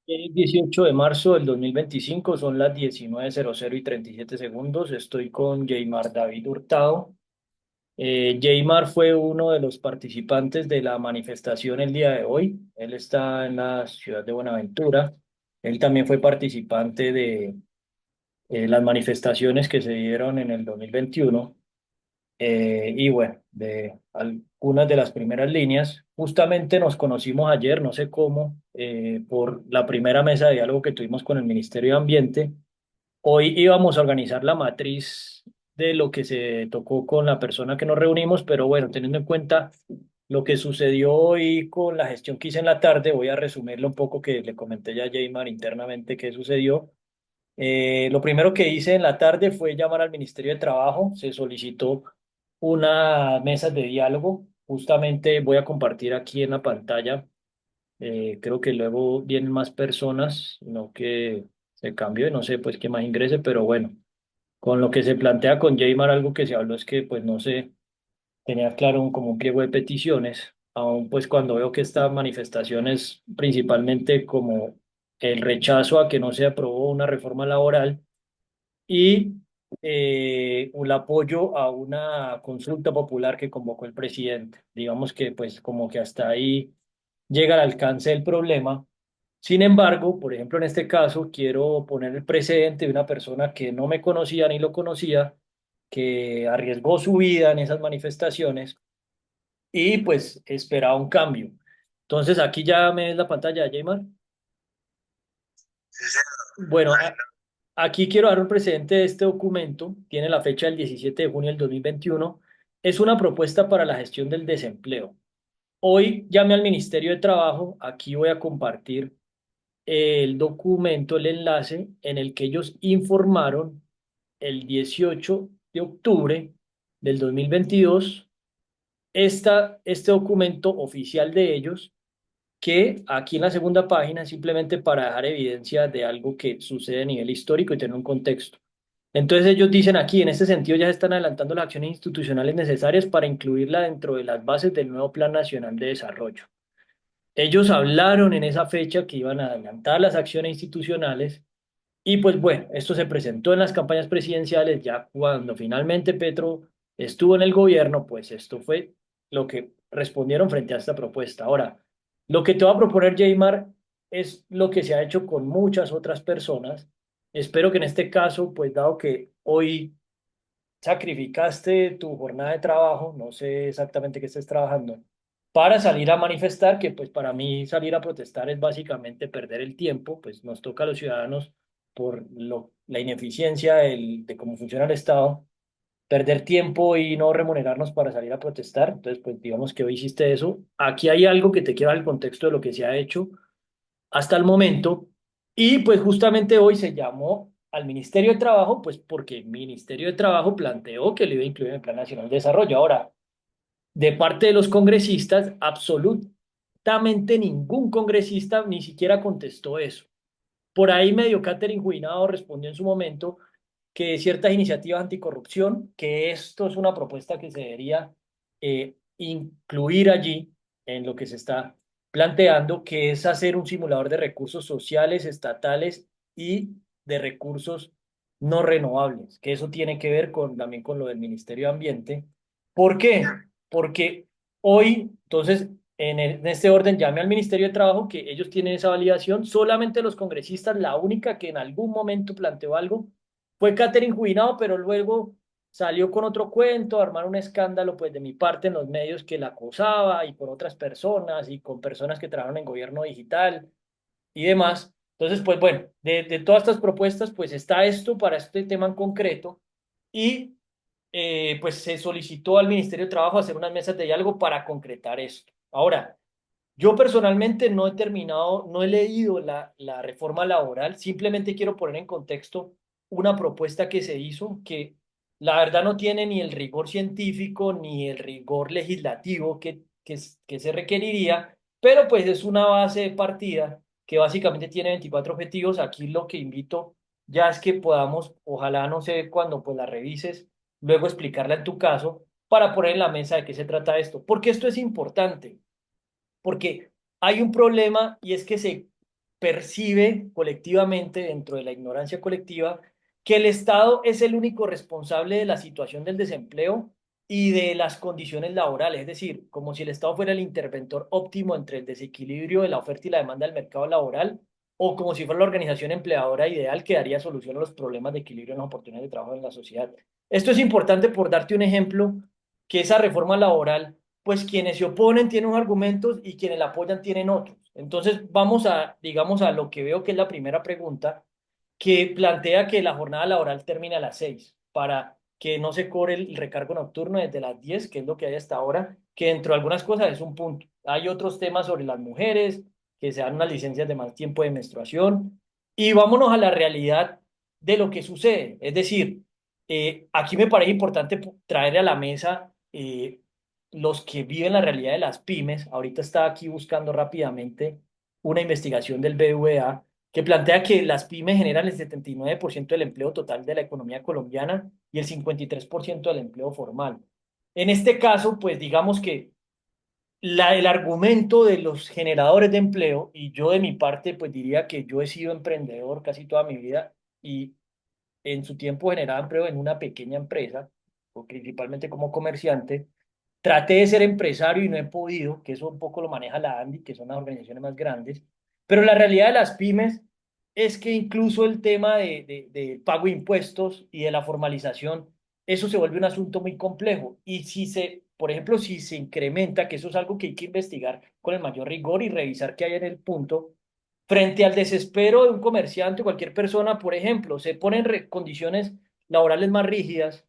El 18 de marzo del 2025 son las 19:00 y 37 segundos. Estoy con Yeimar David Hurtado. Yeimar fue uno de los participantes de la manifestación el día de hoy. Él está en la ciudad de Buenaventura. Él también fue participante de las manifestaciones que se dieron en el 2021. Y bueno, de algunas de las primeras líneas. Justamente nos conocimos ayer, no sé cómo, por la primera mesa de diálogo que tuvimos con el Ministerio de Ambiente. Hoy íbamos a organizar la matriz de lo que se tocó con la persona que nos reunimos, pero bueno, teniendo en cuenta lo que sucedió hoy con la gestión que hice en la tarde, voy a resumirle un poco que le comenté ya a Jaymar internamente qué sucedió. Lo primero que hice en la tarde fue llamar al Ministerio de Trabajo. Se solicitó una mesa de diálogo. Justamente voy a compartir aquí en la pantalla. Creo que luego vienen más personas, no que se cambió, no sé pues qué más ingrese, pero bueno, con lo que se plantea con Jaymar, algo que se habló es que pues no se tenía claro como un pliego de peticiones, aún pues cuando veo que esta manifestación es principalmente como el rechazo a que no se aprobó una reforma laboral y un apoyo a una consulta popular que convocó el presidente. Digamos que pues como que hasta ahí llega al alcance del problema. Sin embargo, por ejemplo, en este caso quiero poner el precedente de una persona que no me conocía ni lo conocía, que arriesgó su vida en esas manifestaciones y pues esperaba un cambio. Entonces aquí ya me ves la pantalla, Jaymar. Sí, señor. Bueno, Imagino. aquí quiero dar un precedente de este documento, tiene la fecha del 17 de junio del 2021. Es una propuesta para la gestión del desempleo. Hoy llamé al Ministerio de Trabajo, aquí voy a compartir el documento, el enlace en el que ellos informaron el 18 de octubre del 2022 este documento oficial de ellos, que aquí en la segunda página, simplemente para dejar evidencia de algo que sucede a nivel histórico y tener un contexto. Entonces ellos dicen aquí, en este sentido ya se están adelantando las acciones institucionales necesarias para incluirla dentro de las bases del nuevo Plan Nacional de Desarrollo. Ellos hablaron en esa fecha que iban a adelantar las acciones institucionales y pues bueno, esto se presentó en las campañas presidenciales ya cuando finalmente Petro estuvo en el gobierno, pues esto fue lo que respondieron frente a esta propuesta. Ahora, lo que te voy a proponer, Jaymar, es lo que se ha hecho con muchas otras personas. Espero que en este caso, pues dado que hoy sacrificaste tu jornada de trabajo, no sé exactamente qué estés trabajando, para salir a manifestar, que pues para mí salir a protestar es básicamente perder el tiempo, pues nos toca a los ciudadanos por la ineficiencia de cómo funciona el Estado, perder tiempo y no remunerarnos para salir a protestar. Entonces, pues digamos que hoy hiciste eso. Aquí hay algo que te quiero dar el contexto de lo que se ha hecho hasta el momento. Y pues justamente hoy se llamó al Ministerio de Trabajo, pues porque el Ministerio de Trabajo planteó que lo iba a incluir en el Plan Nacional de Desarrollo. Ahora, de parte de los congresistas, absolutamente ningún congresista ni siquiera contestó eso. Por ahí medio Catherine Juinado respondió en su momento que ciertas iniciativas anticorrupción, que esto es una propuesta que se debería incluir allí en lo que se está planteando, que es hacer un simulador de recursos sociales, estatales y de recursos no renovables, que eso tiene que ver también con lo del Ministerio de Ambiente. ¿Por qué? Porque hoy, entonces, en este orden, llame al Ministerio de Trabajo que ellos tienen esa validación. Solamente los congresistas, la única que en algún momento planteó algo fue Catherine Juinado, pero luego salió con otro cuento, armar un escándalo, pues de mi parte en los medios que la acosaba y por otras personas y con personas que trabajan en gobierno digital y demás. Entonces, pues bueno, de todas estas propuestas, pues está esto para este tema en concreto y pues se solicitó al Ministerio de Trabajo hacer unas mesas de diálogo para concretar esto. Ahora, yo personalmente no he terminado, no he leído la reforma laboral, simplemente quiero poner en contexto una propuesta que se hizo que la verdad no tiene ni el rigor científico ni el rigor legislativo que se requeriría, pero pues es una base de partida que básicamente tiene 24 objetivos. Aquí lo que invito ya es que podamos, ojalá no sé cuando pues la revises, luego explicarla en tu caso para poner en la mesa de qué se trata esto, porque esto es importante porque hay un problema y es que se percibe colectivamente, dentro de la ignorancia colectiva, que el Estado es el único responsable de la situación del desempleo y de las condiciones laborales, es decir, como si el Estado fuera el interventor óptimo entre el desequilibrio de la oferta y la demanda del mercado laboral, o como si fuera la organización empleadora ideal que daría solución a los problemas de equilibrio en las oportunidades de trabajo en la sociedad. Esto es importante por darte un ejemplo, que esa reforma laboral, pues quienes se oponen tienen unos argumentos y quienes la apoyan tienen otros. Entonces vamos a, digamos, a lo que veo que es la primera pregunta, que plantea que la jornada laboral termine a las 6 para que no se cobre el recargo nocturno desde las 10, que es lo que hay hasta ahora, que dentro de algunas cosas es un punto. Hay otros temas sobre las mujeres, que se dan unas licencias de más tiempo de menstruación, y vámonos a la realidad de lo que sucede. Es decir, aquí me parece importante traer a la mesa los que viven la realidad de las pymes. Ahorita estaba aquí buscando rápidamente una investigación del BVA que plantea que las pymes generan el 79% del empleo total de la economía colombiana y el 53% del empleo formal. En este caso, pues digamos que el argumento de los generadores de empleo, y yo de mi parte, pues diría que yo he sido emprendedor casi toda mi vida y en su tiempo generaba empleo en una pequeña empresa, o principalmente como comerciante. Traté de ser empresario y no he podido, que eso un poco lo maneja la ANDI, que son las organizaciones más grandes, pero la realidad de las pymes es que incluso el tema de pago de impuestos y de la formalización, eso se vuelve un asunto muy complejo. Y si se, por ejemplo, si se incrementa, que eso es algo que hay que investigar con el mayor rigor y revisar qué hay en el punto, frente al desespero de un comerciante o cualquier persona, por ejemplo, se ponen condiciones laborales más rígidas.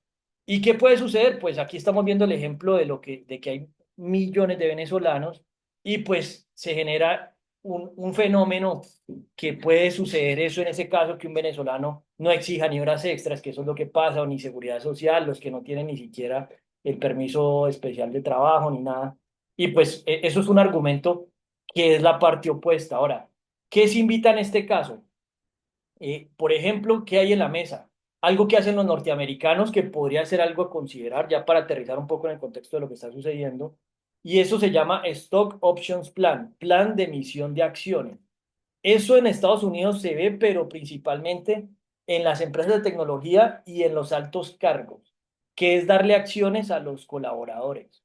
¿Y qué puede suceder? Pues aquí estamos viendo el ejemplo de que hay millones de venezolanos y pues se genera un fenómeno que puede suceder eso en ese caso, que un venezolano no exija ni horas extras, que eso es lo que pasa, o ni seguridad social, los que no tienen ni siquiera el permiso especial de trabajo ni nada. Y pues eso es un argumento que es la parte opuesta. Ahora, ¿qué se invita en este caso? Por ejemplo, ¿qué hay en la mesa? Algo que hacen los norteamericanos que podría ser algo a considerar ya para aterrizar un poco en el contexto de lo que está sucediendo, y eso se llama Stock Options Plan, plan de emisión de acciones. Eso en Estados Unidos se ve, pero principalmente en las empresas de tecnología y en los altos cargos, que es darle acciones a los colaboradores.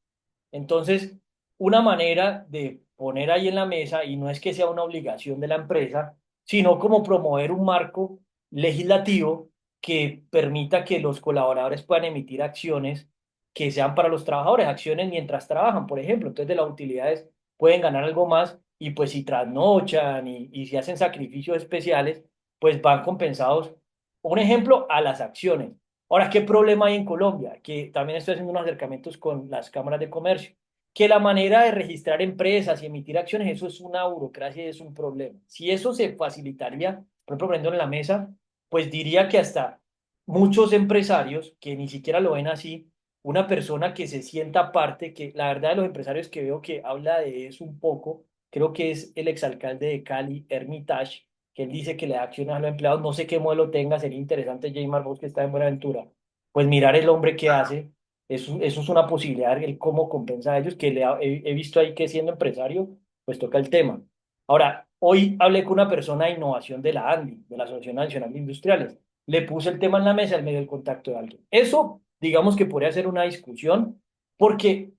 Entonces, una manera de poner ahí en la mesa, y no es que sea una obligación de la empresa, sino como promover un marco legislativo que permita que los colaboradores puedan emitir acciones que sean para los trabajadores, acciones mientras trabajan, por ejemplo. Entonces, de las utilidades pueden ganar algo más y pues si trasnochan y si hacen sacrificios especiales, pues van compensados. Un ejemplo, a las acciones. Ahora, ¿qué problema hay en Colombia? Que también estoy haciendo unos acercamientos con las cámaras de comercio, que la manera de registrar empresas y emitir acciones, eso es una burocracia y es un problema. Si eso se facilitaría, por ejemplo, poniéndolo en la mesa, pues diría que hasta muchos empresarios que ni siquiera lo ven así, una persona que se sienta parte, que la verdad de los empresarios que veo que habla de eso un poco, creo que es el exalcalde de Cali, Hermitage, que él dice que le da acciones a los empleados, no sé qué modelo tenga, sería interesante, Jaymar, vos que está en Buenaventura, pues mirar el hombre que hace, eso es una posibilidad, el cómo compensa a ellos, que he visto ahí que siendo empresario, pues toca el tema. Ahora, hoy hablé con una persona de innovación de la ANDI, de la Asociación Nacional de Industriales, le puse el tema en la mesa en medio del contacto de alguien. Eso, digamos que podría ser una discusión, porque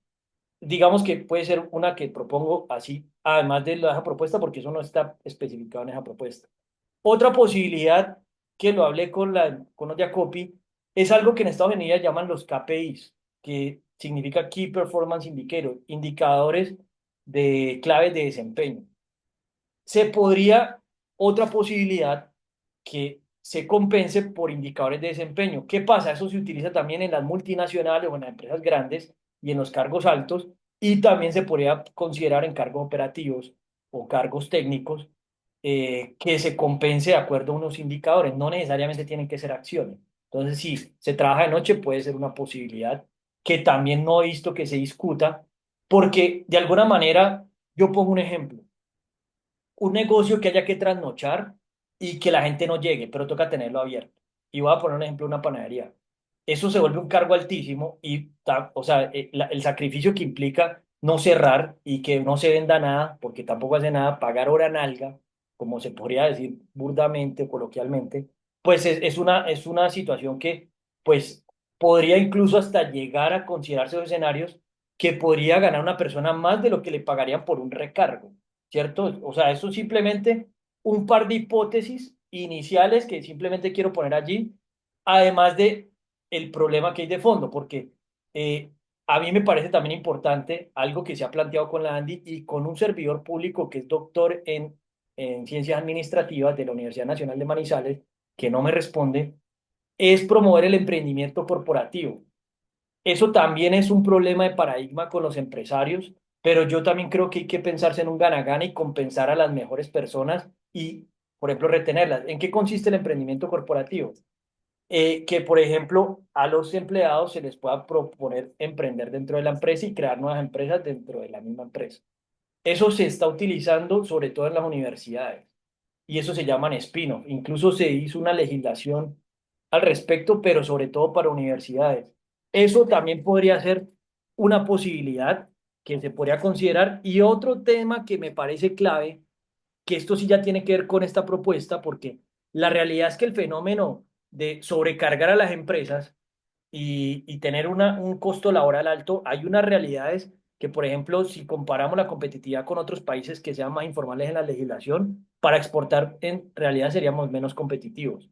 digamos que puede ser una que propongo así, además de la propuesta, porque eso no está especificado en esa propuesta. Otra posibilidad que lo hablé con los de Acopi es algo que en Estados Unidos llaman los KPIs, que significa Key Performance Indicator, indicadores de claves de desempeño. Se podría, otra posibilidad, que se compense por indicadores de desempeño. ¿Qué pasa? Eso se utiliza también en las multinacionales o en las empresas grandes y en los cargos altos, y también se podría considerar en cargos operativos o cargos técnicos, que se compense de acuerdo a unos indicadores. No necesariamente tienen que ser acciones. Entonces, si se trabaja de noche, puede ser una posibilidad que también no he visto que se discuta, porque de alguna manera, yo pongo un ejemplo, un negocio que haya que trasnochar y que la gente no llegue, pero toca tenerlo abierto. Y voy a poner un ejemplo, una panadería. Eso se vuelve un cargo altísimo y, o sea, el sacrificio que implica no cerrar y que no se venda nada, porque tampoco hace nada, pagar hora nalga, como se podría decir burdamente o coloquialmente, pues es una situación que pues podría incluso hasta llegar a considerarse los escenarios que podría ganar una persona más de lo que le pagarían por un recargo, ¿cierto? O sea, eso simplemente un par de hipótesis iniciales que simplemente quiero poner allí, además de el problema que hay de fondo, porque eh, a mí me parece también importante algo que se ha planteado con la Andy y con un servidor público que es doctor en ciencias administrativas de la Universidad Nacional de Manizales, que no me responde, es promover el emprendimiento corporativo. Eso también es un problema de paradigma con los empresarios, pero yo también creo que hay que pensarse en un gana-gana y compensar a las mejores personas y, por ejemplo, retenerlas. ¿En qué consiste el emprendimiento corporativo? Que, por ejemplo, a los empleados se les pueda proponer emprender dentro de la empresa y crear nuevas empresas dentro de la misma empresa. Eso se está utilizando sobre todo en las universidades y eso se llaman spin-off. Incluso se hizo una legislación al respecto, pero sobre todo para universidades. Eso también podría ser una posibilidad que se podría considerar. Y otro tema que me parece clave, que esto sí ya tiene que ver con esta propuesta, porque la realidad es que el fenómeno de sobrecargar a las empresas y tener un costo laboral alto, hay unas realidades que, por ejemplo, si comparamos la competitividad con otros países que sean más informales en la legislación, para exportar en realidad seríamos menos competitivos.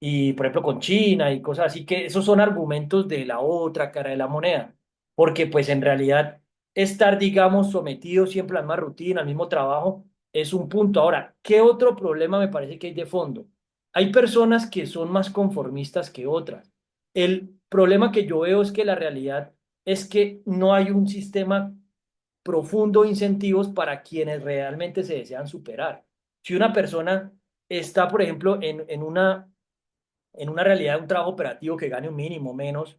Y, por ejemplo, con China y cosas así, que esos son argumentos de la otra cara de la moneda, porque pues en realidad estar, digamos, sometido siempre a la misma rutina, al mismo trabajo, es un punto. Ahora, ¿qué otro problema me parece que hay de fondo? Hay personas que son más conformistas que otras. El problema que yo veo es que la realidad es que no hay un sistema profundo de incentivos para quienes realmente se desean superar. Si una persona está, por ejemplo, en una realidad de un trabajo operativo que gane un mínimo menos,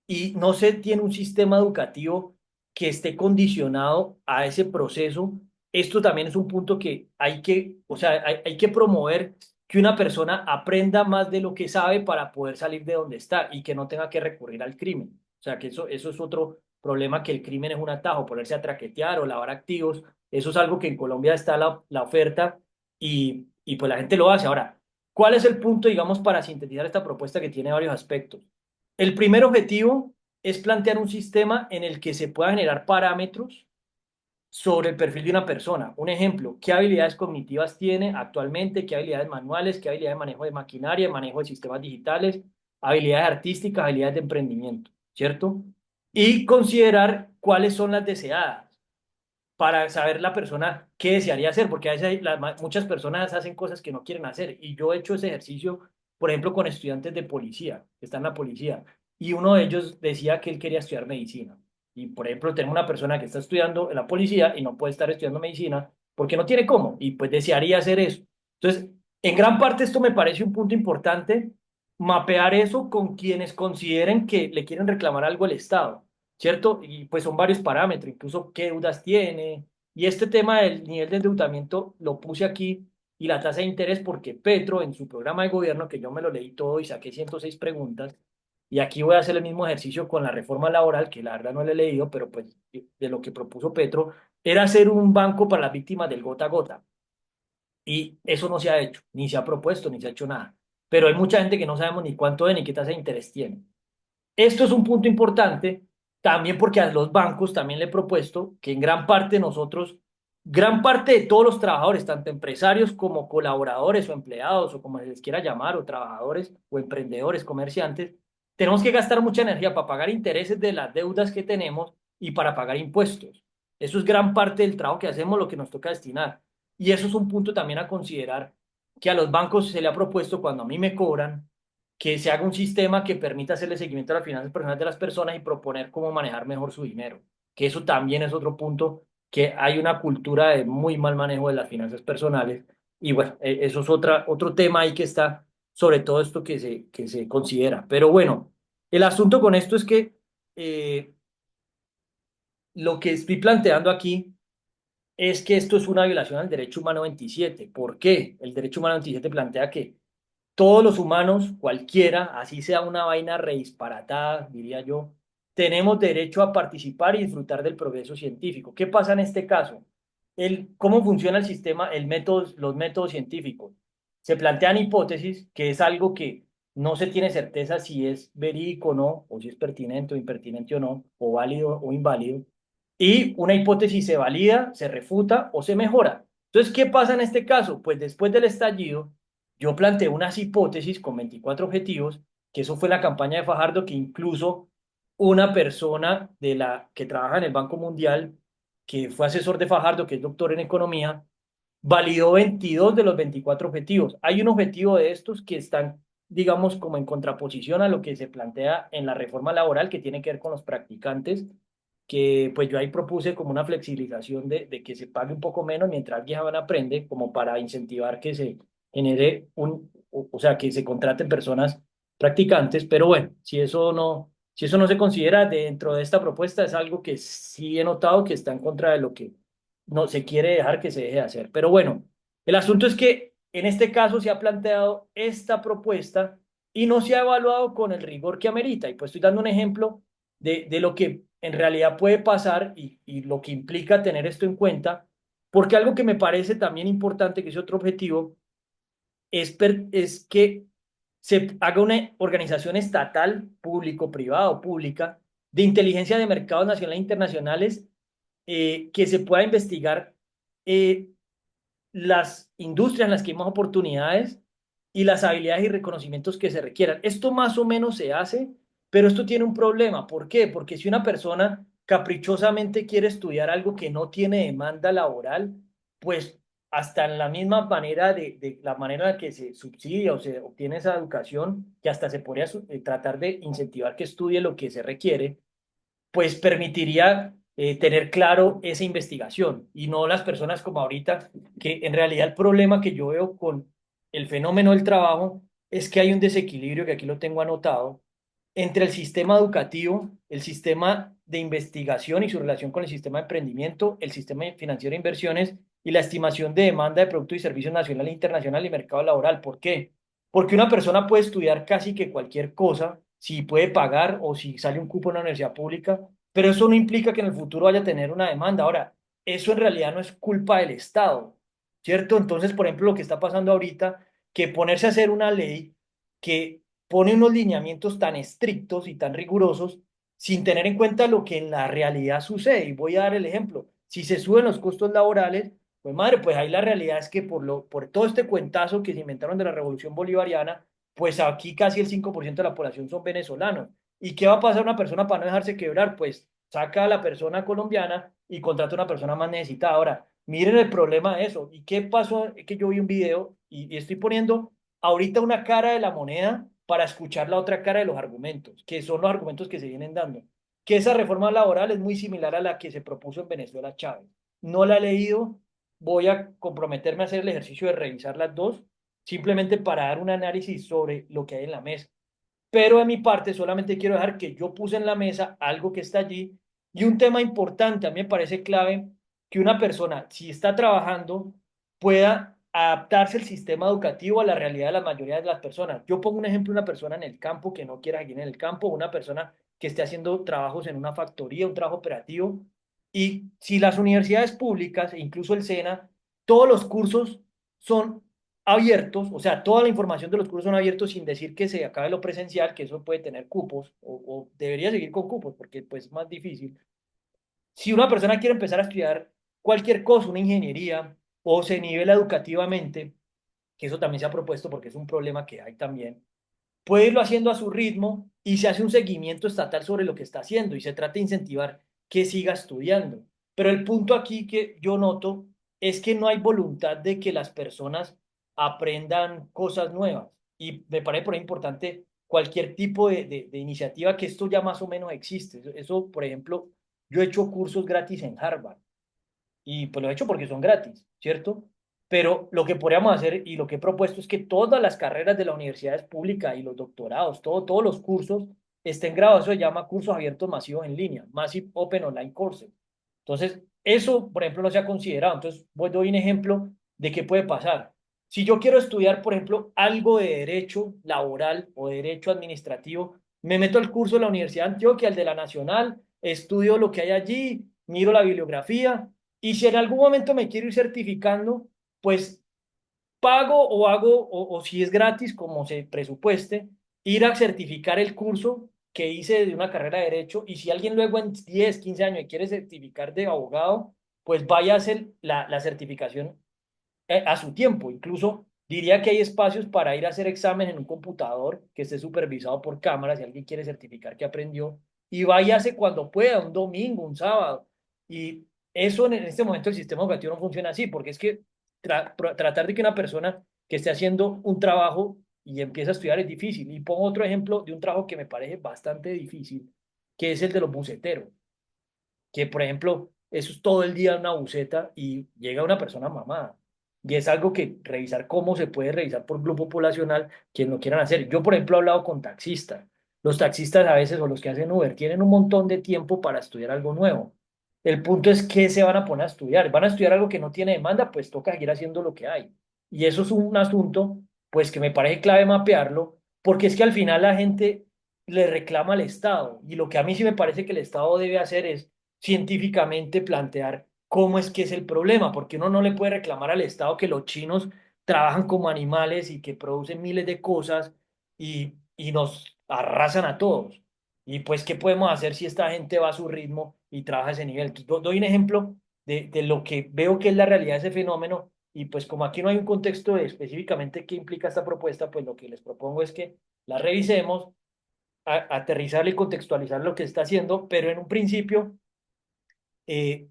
y no se tiene un sistema educativo que esté condicionado a ese proceso. Esto también es un punto que hay que, o sea, hay que promover que una persona aprenda más de lo que sabe para poder salir de donde está y que no tenga que recurrir al crimen. O sea, que eso es otro problema, que el crimen es un atajo, ponerse a traquetear o lavar activos. Eso es algo que en Colombia está la oferta y pues la gente lo hace. Ahora, ¿cuál es el punto, digamos, para sintetizar esta propuesta que tiene varios aspectos? El primer objetivo es plantear un sistema en el que se pueda generar parámetros sobre el perfil de una persona. Un ejemplo, ¿qué habilidades cognitivas tiene actualmente? ¿Qué habilidades manuales? ¿Qué habilidades de manejo de maquinaria, de manejo de sistemas digitales? Habilidades artísticas, habilidades de emprendimiento, ¿cierto? Y considerar cuáles son las deseadas para saber la persona qué desearía hacer, porque a veces muchas personas hacen cosas que no quieren hacer. Y yo he hecho ese ejercicio, por ejemplo, con estudiantes de policía, que están en la policía, y uno de ellos decía que él quería estudiar medicina. Y, por ejemplo, tengo una persona que está estudiando en la policía y no puede estar estudiando medicina porque no tiene cómo, y pues desearía hacer eso. Entonces, en gran parte esto me parece un punto importante, mapear eso con quienes consideren que le quieren reclamar algo al Estado. ¿Cierto? Y pues son varios parámetros, incluso qué deudas tiene. Y este tema del nivel de endeudamiento lo puse aquí y la tasa de interés porque Petro en su programa de gobierno, que yo me lo leí todo y saqué 106 preguntas, y aquí voy a hacer el mismo ejercicio con la reforma laboral, que la verdad no le he leído, pero pues de lo que propuso Petro, era hacer un banco para las víctimas del gota a gota. Y eso no se ha hecho, ni se ha propuesto, ni se ha hecho nada. Pero hay mucha gente que no sabemos ni cuánto es ni qué tasa de interés tiene. Esto es un punto importante también porque a los bancos también le he propuesto que en gran parte nosotros, gran parte de todos los trabajadores, tanto empresarios como colaboradores o empleados o como se les quiera llamar, o trabajadores o emprendedores, comerciantes, tenemos que gastar mucha energía para pagar intereses de las deudas que tenemos y para pagar impuestos. Eso es gran parte del trabajo que hacemos, lo que nos toca destinar. Y eso es un punto también a considerar que a los bancos se le ha propuesto cuando a mí me cobran que se haga un sistema que permita hacerle seguimiento a las finanzas personales de las personas y proponer cómo manejar mejor su dinero. Que eso también es otro punto, que hay una cultura de muy mal manejo de las finanzas personales. Y bueno, eso es otro tema ahí que está sobre todo esto que se considera. Pero bueno, el asunto con esto es que eh, lo que estoy planteando aquí es que esto es una violación al derecho humano 27. ¿Por qué? El derecho humano 27 plantea que todos los humanos, cualquiera, así sea una vaina redisparatada, diría yo, tenemos derecho a participar y disfrutar del progreso científico. ¿Qué pasa en este caso? cómo funciona el sistema, los métodos científicos. Se plantean hipótesis, que es algo que no se tiene certeza si es verídico o no, o si es pertinente o impertinente o no, o válido o inválido. Y una hipótesis se valida, se refuta o se mejora. Entonces, ¿qué pasa en este caso? Pues después del estallido, yo planteé unas hipótesis con 24 objetivos, que eso fue la campaña de Fajardo, que incluso una persona que trabaja en el Banco Mundial, que fue asesor de Fajardo, que es doctor en economía, validó 22 de los 24 objetivos. Hay un objetivo de estos que están, digamos, como en contraposición a lo que se plantea en la reforma laboral, que tiene que ver con los practicantes, que pues yo ahí propuse como una flexibilización de que se pague un poco menos mientras alguien aprende, como para incentivar que se genere o sea, que se contraten personas practicantes, pero bueno, si eso no se considera dentro de esta propuesta, es algo que sí he notado que está en contra de lo que no se quiere dejar que se deje de hacer. Pero bueno, el asunto es que en este caso se ha planteado esta propuesta y no se ha evaluado con el rigor que amerita. Y pues estoy dando un ejemplo de lo que en realidad puede pasar y lo que implica tener esto en cuenta, porque algo que me parece también importante, que es otro objetivo, es que se haga una organización estatal, público-privada o pública, de inteligencia de mercados nacionales e internacionales, que se pueda investigar eh, las industrias en las que hay más oportunidades y las habilidades y reconocimientos que se requieran. Esto más o menos se hace, pero esto tiene un problema. ¿Por qué? Porque si una persona caprichosamente quiere estudiar algo que no tiene demanda laboral, pues hasta en la misma manera de la manera en la que se subsidia o se obtiene esa educación, que hasta se podría tratar de incentivar que estudie lo que se requiere, pues permitiría tener claro esa investigación y no las personas como ahorita, que en realidad el problema que yo veo con el fenómeno del trabajo es que hay un desequilibrio, que aquí lo tengo anotado, entre el sistema educativo, el sistema de investigación y su relación con el sistema de emprendimiento, el sistema financiero de inversiones y la estimación de demanda de productos y servicios nacional e internacional y mercado laboral. ¿Por qué? Porque una persona puede estudiar casi que cualquier cosa, si puede pagar o si sale un cupo en una universidad pública, pero eso no implica que en el futuro vaya a tener una demanda. Ahora, eso en realidad no es culpa del Estado, ¿cierto? Entonces, por ejemplo, lo que está pasando ahorita, que ponerse a hacer una ley que pone unos lineamientos tan estrictos y tan rigurosos sin tener en cuenta lo que en la realidad sucede. Y voy a dar el ejemplo. Si se suben los costos laborales, pues madre, pues ahí la realidad es que por todo este cuentazo que se inventaron de la Revolución Bolivariana, pues aquí casi el 5% de la población son venezolanos. ¿Y qué va a pasar una persona para no dejarse quebrar? Pues saca a la persona colombiana y contrata a una persona más necesitada. Ahora, miren el problema de eso. ¿Y qué pasó? Es que yo vi un video y estoy poniendo ahorita una cara de la moneda para escuchar la otra cara de los argumentos, que son los argumentos que se vienen dando. Que esa reforma laboral es muy similar a la que se propuso en Venezuela Chávez. No la he leído, voy a comprometerme a hacer el ejercicio de revisar las dos, simplemente para dar un análisis sobre lo que hay en la mesa. Pero de mi parte solamente quiero dejar que yo puse en la mesa algo que está allí y un tema importante, a mí me parece clave que una persona, si está trabajando, pueda adaptarse el sistema educativo a la realidad de la mayoría de las personas. Yo pongo un ejemplo, una persona en el campo que no quiera seguir en el campo, una persona que esté haciendo trabajos en una factoría, un trabajo operativo, y si las universidades públicas e incluso el SENA, todos los cursos son abiertos, o sea, toda la información de los cursos son abiertos sin decir que se acabe lo presencial, que eso puede tener cupos, o debería seguir con cupos, porque pues es más difícil. Si una persona quiere empezar a estudiar cualquier cosa, una ingeniería, o se nivela educativamente, que eso también se ha propuesto porque es un problema que hay también, puede irlo haciendo a su ritmo y se hace un seguimiento estatal sobre lo que está haciendo y se trata de incentivar que siga estudiando. Pero el punto aquí que yo noto es que no hay voluntad de que las personas aprendan cosas nuevas. Y me parece por ahí importante cualquier tipo de iniciativa, que esto ya más o menos existe. Eso, por ejemplo, yo he hecho cursos gratis en Harvard y pues lo he hecho porque son gratis, ¿cierto? Pero lo que podríamos hacer y lo que he propuesto es que todas las carreras de la universidad pública y los doctorados, todos los cursos estén grabados. Eso se llama cursos abiertos masivos en línea, Massive Open Online Courses. Entonces, eso, por ejemplo, no se ha considerado. Entonces, voy doy un ejemplo de qué puede pasar. Si yo quiero estudiar, por ejemplo, algo de derecho laboral o derecho administrativo, me meto al curso de la Universidad de Antioquia, al de la Nacional, estudio lo que hay allí, miro la bibliografía Y si en algún momento me quiero ir certificando, pues pago o hago, o si es gratis, como se presupueste, ir a certificar el curso que hice de una carrera de derecho. Y si alguien luego en 10 15 años quiere certificar de abogado, pues vaya a hacer la certificación a su tiempo. Incluso diría que hay espacios para ir a hacer examen en un computador que esté supervisado por cámaras si alguien quiere certificar que aprendió y váyase cuando pueda, un domingo, un sábado. Y eso en este momento el sistema educativo no funciona así, porque es que tratar de que una persona que esté haciendo un trabajo y empieza a estudiar es difícil. Y pongo otro ejemplo de un trabajo que me parece bastante difícil, que es el de los buceteros, que por ejemplo, eso es todo el día una buceta y llega una persona mamada. Y es algo que revisar cómo se puede revisar por grupo poblacional, quien lo quieran hacer. Yo, por ejemplo, he hablado con taxistas. Los taxistas a veces o los que hacen Uber tienen un montón de tiempo para estudiar algo nuevo. El punto es qué se van a poner a estudiar. ¿Van a estudiar algo que no tiene demanda? Pues toca seguir haciendo lo que hay. Y eso es un asunto, pues que me parece clave mapearlo, porque es que al final la gente le reclama al Estado. Y lo que a mí sí me parece que el Estado debe hacer es científicamente plantear cómo es que es el problema, porque uno no le puede reclamar al Estado que los chinos trabajan como animales y que producen miles de cosas y nos arrasan a todos. Y pues, ¿qué podemos hacer si esta gente va a su ritmo y trabaja a ese nivel? Entonces, doy un ejemplo de lo que veo que es la realidad de ese fenómeno y pues como aquí no hay un contexto de específicamente qué implica esta propuesta, pues lo que les propongo es que la revisemos, aterrizarla y contextualizar lo que está haciendo, pero en un principio eh,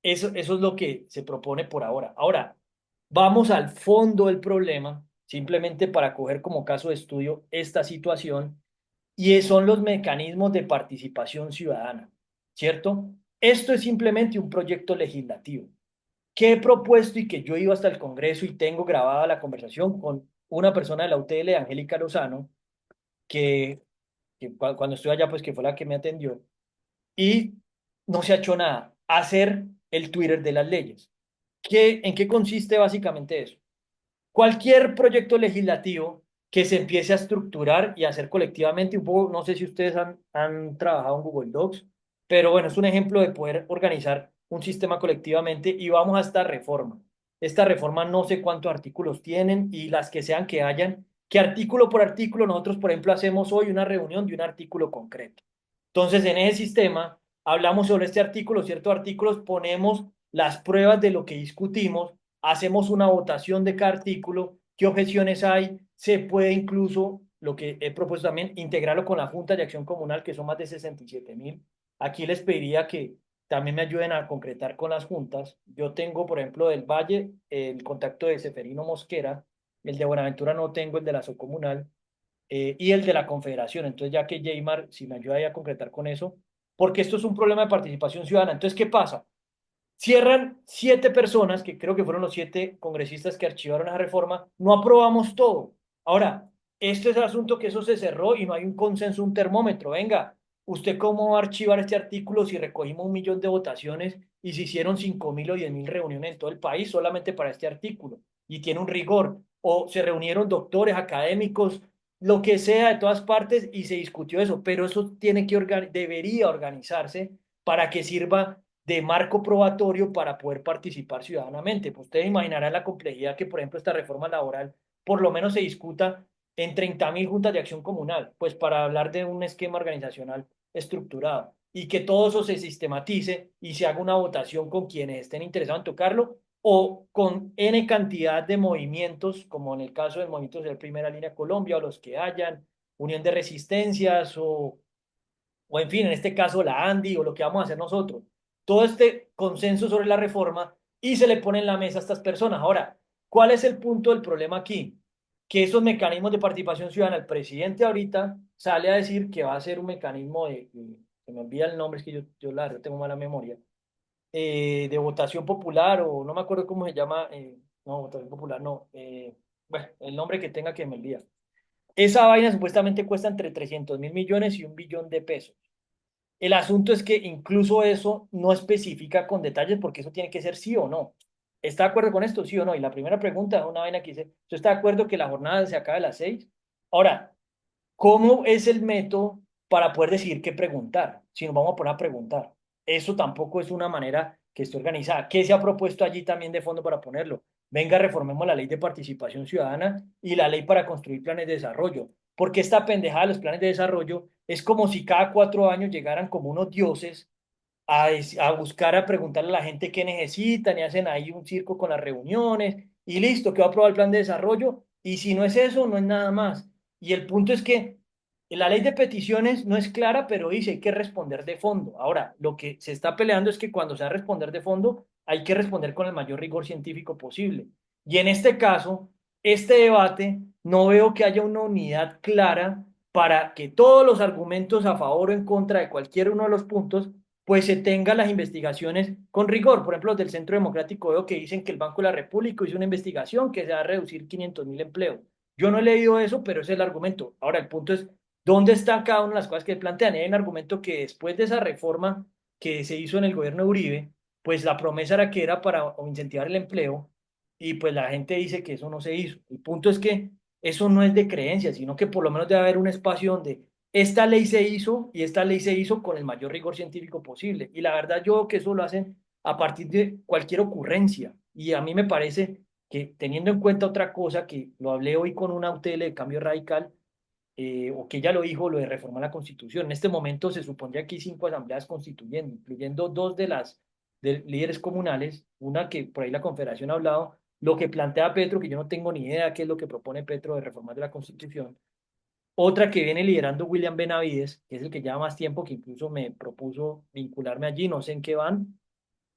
eso es lo que se propone por ahora. Ahora, vamos al fondo del problema, simplemente para coger como caso de estudio esta situación, y son los mecanismos de participación ciudadana, ¿cierto? Esto es simplemente un proyecto legislativo que he propuesto y que yo he ido hasta el Congreso y tengo grabada la conversación con una persona de la UTL, Angélica Lozano, que, cuando estuve allá, pues que fue la que me atendió y no se ha hecho nada. Hacer el Twitter de las leyes. ¿En qué consiste básicamente eso? Cualquier proyecto legislativo que se empiece a estructurar y a hacer colectivamente, un poco, no sé si ustedes han trabajado en Google Docs, pero bueno, es un ejemplo de poder organizar un sistema colectivamente y vamos a esta reforma. Esta reforma no sé cuántos artículos tienen y las que sean que hayan, que artículo por artículo nosotros, por ejemplo, hacemos hoy una reunión de un artículo concreto. Entonces, en ese sistema, hablamos sobre este artículo, ciertos artículos, ponemos las pruebas de lo que discutimos, hacemos una votación de cada artículo, qué objeciones hay, se puede incluso, lo que he propuesto también, integrarlo con la Junta de Acción Comunal, que son más de 67.000. Aquí les pediría que también me ayuden a concretar con las juntas. Yo tengo, por ejemplo, del Valle, el contacto de Seferino Mosquera, el de Buenaventura no tengo, el de la Socomunal, y el de la Confederación. Entonces, ya que Jaymar, si me ayuda ahí a concretar con eso, porque esto es un problema de participación ciudadana. Entonces, ¿qué pasa? Cierran 7 personas, que creo que fueron los 7 congresistas que archivaron esa reforma, no aprobamos todo. Ahora, este es el asunto que eso se cerró y no hay un consenso, un termómetro. Venga, ¿usted cómo va a archivar este artículo si recogimos 1 millón de votaciones y se hicieron 5.000 o 10.000 reuniones en todo el país solamente para este artículo? Y tiene un rigor. O se reunieron doctores, académicos, lo que sea de todas partes y se discutió eso, pero eso tiene que debería organizarse para que sirva de marco probatorio para poder participar ciudadanamente. Pues ustedes imaginarán la complejidad que, por ejemplo, esta reforma laboral por lo menos se discuta en 30.000 juntas de acción comunal, pues para hablar de un esquema organizacional estructurado y que todo eso se sistematice y se haga una votación con quienes estén interesados en tocarlo o con N cantidad de movimientos, como en el caso del movimiento de Primera Línea Colombia o los que hayan, Unión de Resistencias o en fin, en este caso la ANDI o lo que vamos a hacer nosotros. Todo este consenso sobre la reforma y se le pone en la mesa a estas personas. Ahora, ¿cuál es el punto del problema aquí? Que esos mecanismos de participación ciudadana, el presidente ahorita sale a decir que va a ser un mecanismo se me olvida el nombre, es que yo la verdad tengo mala memoria, de votación popular o no me acuerdo cómo se llama, no, votación popular, no, bueno, el nombre que tenga que me olvida. Esa vaina supuestamente cuesta entre 300.000 millones y 1 billón de pesos. El asunto es que incluso eso no especifica con detalles porque eso tiene que ser sí o no. ¿Está de acuerdo con esto? Sí o no. Y la primera pregunta es una vaina que dice, ¿usted está de acuerdo que la jornada se acabe a las 6? Ahora, ¿cómo es el método para poder decidir qué preguntar? Si nos vamos a poner a preguntar. Eso tampoco es una manera que esté organizada. ¿Qué se ha propuesto allí también de fondo para ponerlo? Venga, reformemos la ley de participación ciudadana y la ley para construir planes de desarrollo. Porque esta pendejada de los planes de desarrollo es como si cada 4 años llegaran como unos dioses a buscar, a preguntarle a la gente qué necesitan y hacen ahí un circo con las reuniones y listo, que va a aprobar el plan de desarrollo y si no es eso, no es nada más. Y el punto es que la ley de peticiones no es clara, pero dice hay que responder de fondo. Ahora, lo que se está peleando es que cuando se va a responder de fondo, hay que responder con el mayor rigor científico posible. Y en este caso, este debate, no veo que haya una unidad clara para que todos los argumentos a favor o en contra de cualquier uno de los puntos pues se tengan las investigaciones con rigor. Por ejemplo, los del Centro Democrático veo que dicen que el Banco de la República hizo una investigación que se va a reducir 500.000 empleos. Yo no he leído eso, pero ese es el argumento. Ahora, el punto es, ¿dónde está cada una de las cosas que plantean? Y hay un argumento que después de esa reforma que se hizo en el gobierno de Uribe, pues la promesa era que era para incentivar el empleo y pues la gente dice que eso no se hizo. El punto es que eso no es de creencia, sino que por lo menos debe haber un espacio donde esta ley se hizo y esta ley se hizo con el mayor rigor científico posible. Y la verdad yo creo que eso lo hacen a partir de cualquier ocurrencia. Y a mí me parece que teniendo en cuenta otra cosa, que lo hablé hoy con una UTL de Cambio Radical, o que ella lo dijo, lo de reformar la Constitución. En este momento se supondría que hay 5 asambleas constituyendo, incluyendo dos de líderes comunales, una que por ahí la Confederación ha hablado, lo que plantea Petro, que yo no tengo ni idea qué es lo que propone Petro de reformar de la Constitución, otra que viene liderando William Benavides, que es el que lleva más tiempo, que incluso me propuso vincularme allí, no sé en qué van.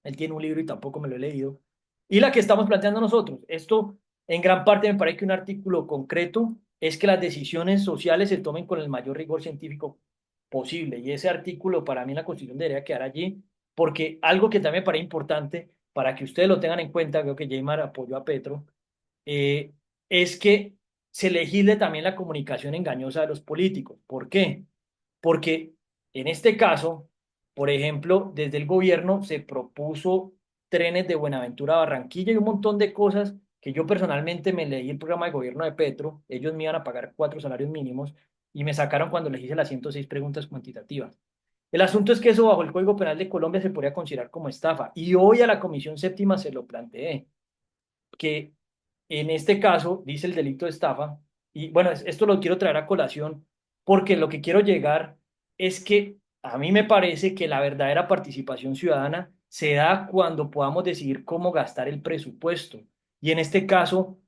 Él tiene un libro y tampoco me lo he leído. Y la que estamos planteando nosotros. Esto, en gran parte, me parece que un artículo concreto es que las decisiones sociales se tomen con el mayor rigor científico posible. Y ese artículo, para mí, en la Constitución debería quedar allí, porque algo que también me parece importante, para que ustedes lo tengan en cuenta, creo que Jaymar apoyó a Petro, eh, es que se legisle también la comunicación engañosa de los políticos. ¿Por qué? Porque en este caso, por ejemplo, desde el gobierno se propuso trenes de Buenaventura a Barranquilla y un montón de cosas que yo personalmente me leí el programa de gobierno de Petro, ellos me iban a pagar 4 salarios mínimos y me sacaron cuando les hice las 106 preguntas cuantitativas. El asunto es que eso bajo el Código Penal de Colombia se podría considerar como estafa y hoy a la Comisión Séptima se lo planteé que en este caso dice el delito de estafa, y bueno, esto lo quiero traer a colación porque lo que quiero llegar es que a mí me parece que la verdadera participación ciudadana se da cuando podamos decidir cómo gastar el presupuesto. Y en este caso,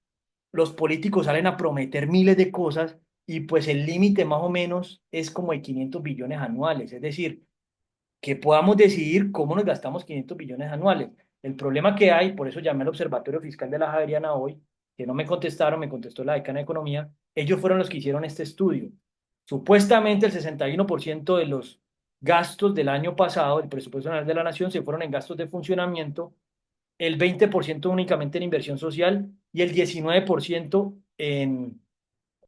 los políticos salen a prometer miles de cosas y pues el límite más o menos es como de 500 billones anuales. Es decir, que podamos decidir cómo nos gastamos 500 billones anuales. El problema que hay, por eso llamé al Observatorio Fiscal de la Javeriana hoy, que no me contestaron, me contestó la decana de Economía, ellos fueron los que hicieron este estudio. Supuestamente el 61% de los gastos del año pasado, el presupuesto general de la Nación, se fueron en gastos de funcionamiento, el 20% únicamente en inversión social y el 19% en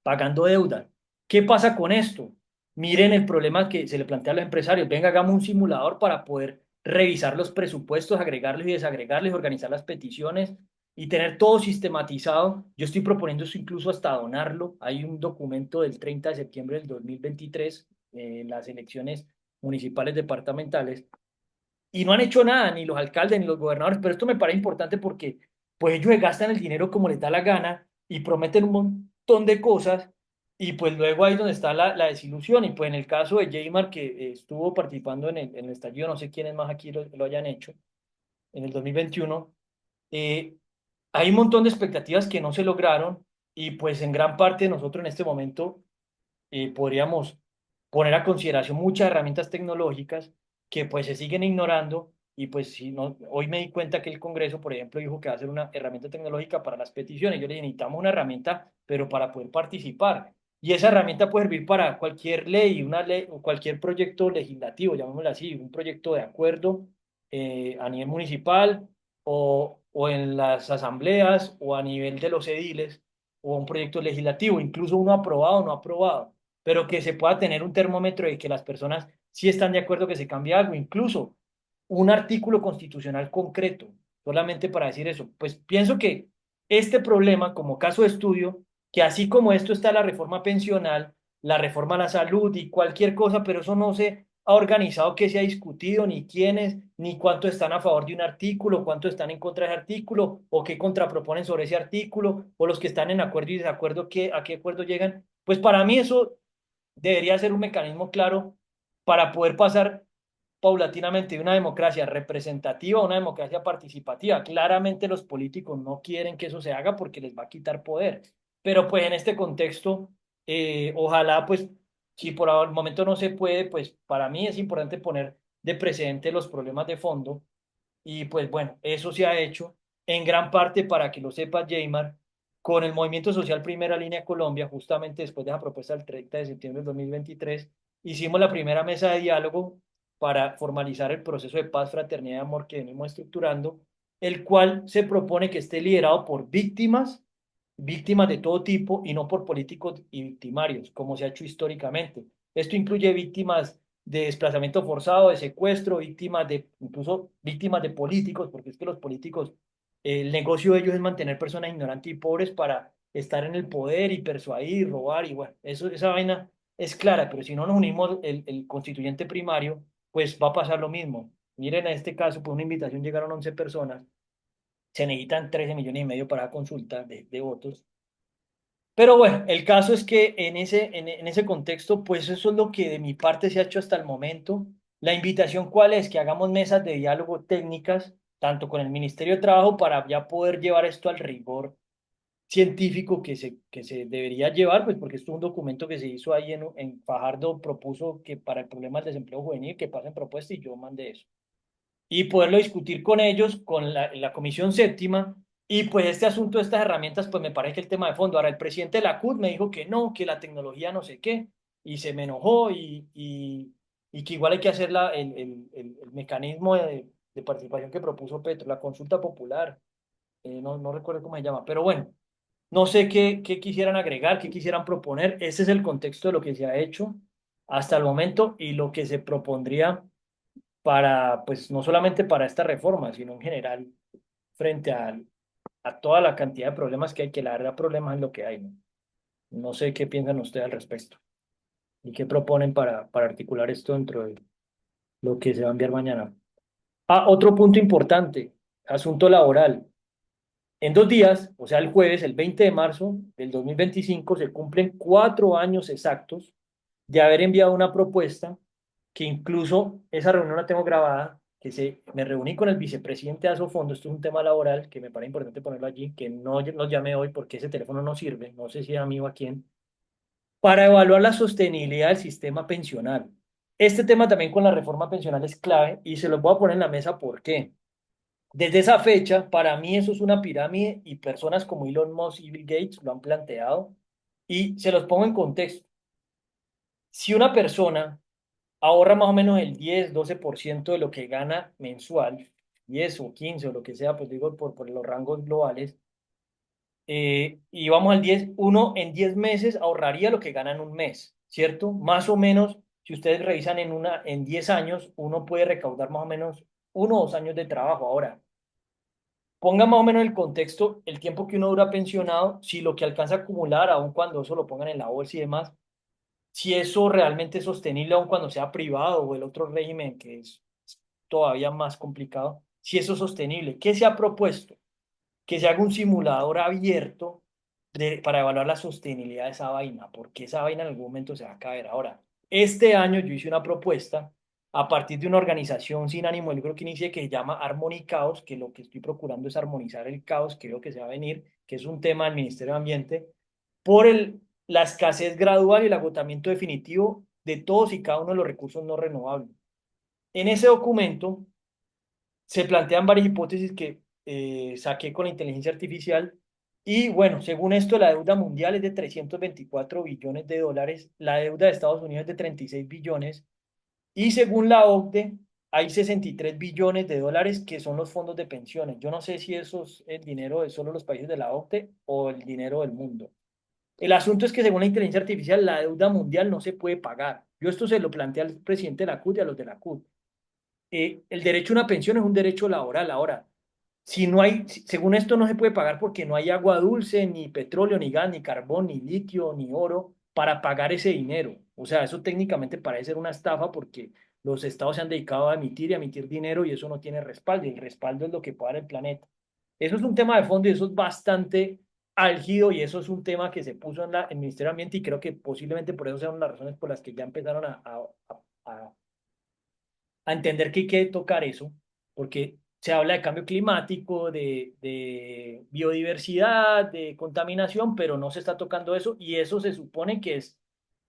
pagando deuda. ¿Qué pasa con esto? Miren el problema que se le plantea a los empresarios. Venga, hagamos un simulador para poder revisar los presupuestos, agregarles y desagregarles, organizar las peticiones y tener todo sistematizado. Yo estoy proponiendo eso incluso hasta donarlo. Hay un documento del 30 de septiembre del 2023, en las elecciones municipales departamentales, y no han hecho nada, ni los alcaldes ni los gobernadores, pero esto me parece importante porque pues ellos gastan el dinero como les da la gana y prometen un montón de cosas y pues luego ahí es donde está la desilusión y pues en el caso de Jaymar que estuvo participando en el estallido, no sé quiénes más aquí lo hayan hecho, en el 2021, eh, hay un montón de expectativas que no se lograron y pues en gran parte nosotros en este momento podríamos poner a consideración muchas herramientas tecnológicas que pues se siguen ignorando y pues si no, hoy me di cuenta que el Congreso, por ejemplo, dijo que va a hacer una herramienta tecnológica para las peticiones. Yo le dije, necesitamos una herramienta, pero para poder participar. Y esa herramienta puede servir para cualquier ley, una ley o cualquier proyecto legislativo, llamémoslo así, un proyecto de acuerdo a nivel municipal o en las asambleas o a nivel de los ediles o un proyecto legislativo, incluso uno aprobado o no aprobado, pero que se pueda tener un termómetro de que las personas sí están de acuerdo que se cambie algo, incluso un artículo constitucional concreto, solamente para decir eso. Pues pienso que este problema, como caso de estudio, que así como esto está la reforma pensional, la reforma a la salud y cualquier cosa, pero eso no se ha organizado qué se ha discutido, ni quiénes, ni cuántos están a favor de un artículo, cuántos están en contra de ese artículo, o qué contraproponen sobre ese artículo, o los que están en acuerdo y desacuerdo, a qué acuerdo llegan. Pues para mí eso debería ser un mecanismo claro para poder pasar paulatinamente de una democracia representativa a una democracia participativa. Claramente los políticos no quieren que eso se haga porque les va a quitar poder, pero pues en este contexto, ojalá pues si por el momento no se puede, pues para mí es importante poner de precedente los problemas de fondo y pues bueno, eso se ha hecho en gran parte para que lo sepa Jaymar, con el Movimiento Social Primera Línea Colombia, justamente después de la propuesta del 30 de septiembre del 2023, hicimos la primera mesa de diálogo para formalizar el proceso de paz, fraternidad y amor que venimos estructurando, el cual se propone que esté liderado por víctimas, víctimas de todo tipo y no por políticos y victimarios, como se ha hecho históricamente. Esto incluye víctimas de desplazamiento forzado, de secuestro, víctimas de, incluso víctimas de políticos, porque es que los políticos, el negocio de ellos es mantener personas ignorantes y pobres para estar en el poder y persuadir, robar, y bueno, eso, esa vaina es clara, pero si no nos unimos el constituyente primario, pues va a pasar lo mismo. Miren, en este caso, por una invitación llegaron 11 personas, se necesitan 13,5 millones para la consulta de votos. Pero bueno, el caso es que en ese contexto, pues eso es lo que de mi parte se ha hecho hasta el momento. La invitación, ¿cuál es? Que hagamos mesas de diálogo técnicas, tanto con el Ministerio de Trabajo, para ya poder llevar esto al rigor científico que se debería llevar, pues porque esto es un documento que se hizo ahí en Fajardo, propuso que para el problema del desempleo juvenil, que pasen propuestas y yo mandé eso y poderlo discutir con ellos, con la Comisión Séptima. Y pues este asunto de estas herramientas, pues me parece que el tema de fondo. Ahora, el presidente de la CUT me dijo que no, que la tecnología no sé qué, y se me enojó y que igual hay que hacer el mecanismo de participación que propuso Petro, la consulta popular, no recuerdo cómo se llama, pero bueno, no sé qué quisieran agregar, qué quisieran proponer. Ese es el contexto de lo que se ha hecho hasta el momento y lo que se propondría para, pues no solamente para esta reforma, sino en general frente a toda la cantidad de problemas que hay, que la verdad problemas es lo que hay, ¿no? No sé qué piensan ustedes al respecto y qué proponen para articular esto dentro de lo que se va a enviar mañana. Ah, otro punto importante, asunto laboral. En 2 días, o sea, el jueves, el 20 de marzo del 2025 se cumplen 4 años exactos de haber enviado una propuesta que incluso esa reunión la tengo grabada, me reuní con el vicepresidente de Asofondo, esto es un tema laboral que me parece importante ponerlo allí, que no nos llame hoy porque ese teléfono no sirve, no sé si es amigo a quién, para evaluar la sostenibilidad del sistema pensional. Este tema también con la reforma pensional es clave y se los voy a poner en la mesa. ¿Por qué? Desde esa fecha, para mí eso es una pirámide y personas como Elon Musk y Bill Gates lo han planteado y se los pongo en contexto. Si una persona ahorra más o menos el 10-12% de lo que gana mensual, 10 o 15 o lo que sea, pues digo por los rangos globales, y vamos al 10 uno en 10 meses ahorraría lo que gana en un mes, ¿cierto? Más o menos, si ustedes revisan en 10 años, uno puede recaudar más o menos 1 o 2 años de trabajo. Ahora, ponga más o menos el contexto, el tiempo que uno dura pensionado, si lo que alcanza a acumular, aun cuando eso lo pongan en la bolsa y demás, si eso realmente es sostenible, aun cuando sea privado o el otro régimen que es todavía más complicado, si eso es sostenible. ¿Qué se ha propuesto? Que se haga un simulador abierto para evaluar la sostenibilidad de esa vaina, porque esa vaina en algún momento se va a caer. Ahora, este año yo hice una propuesta a partir de una organización sin ánimo de lucro que inicié que se llama Harmony Caos, que lo que estoy procurando es armonizar el caos que veo que se va a venir, que es un tema del Ministerio de Ambiente, por la escasez gradual y el agotamiento definitivo de todos y cada uno de los recursos no renovables. En ese documento se plantean varias hipótesis que saqué con la inteligencia artificial y bueno, según esto, la deuda mundial es de 324 billones de dólares, la deuda de Estados Unidos es de 36 billones y según la OCDE hay 63 billones de dólares que son los fondos de pensiones. Yo no sé si eso es el dinero de solo los países de la OCDE o el dinero del mundo. El asunto es que según la inteligencia artificial, la deuda mundial no se puede pagar. Yo esto se lo planteé al presidente de la CUT y a los de la CUT. El derecho a una pensión es un derecho laboral. Ahora, si no hay, según esto no se puede pagar porque no hay agua dulce, ni petróleo, ni gas, ni carbón, ni litio, ni oro para pagar ese dinero. O sea, eso técnicamente parece ser una estafa porque los estados se han dedicado a emitir y a emitir dinero y eso no tiene respaldo, y el respaldo es lo que puede dar el planeta. Eso es un tema de fondo y eso es bastante álgido y eso es un tema que se puso en el Ministerio de Ambiente y creo que posiblemente por eso sean las razones por las que ya empezaron a a entender que hay que tocar eso, porque se habla de cambio climático, de biodiversidad, de contaminación, pero no se está tocando eso y eso se supone que es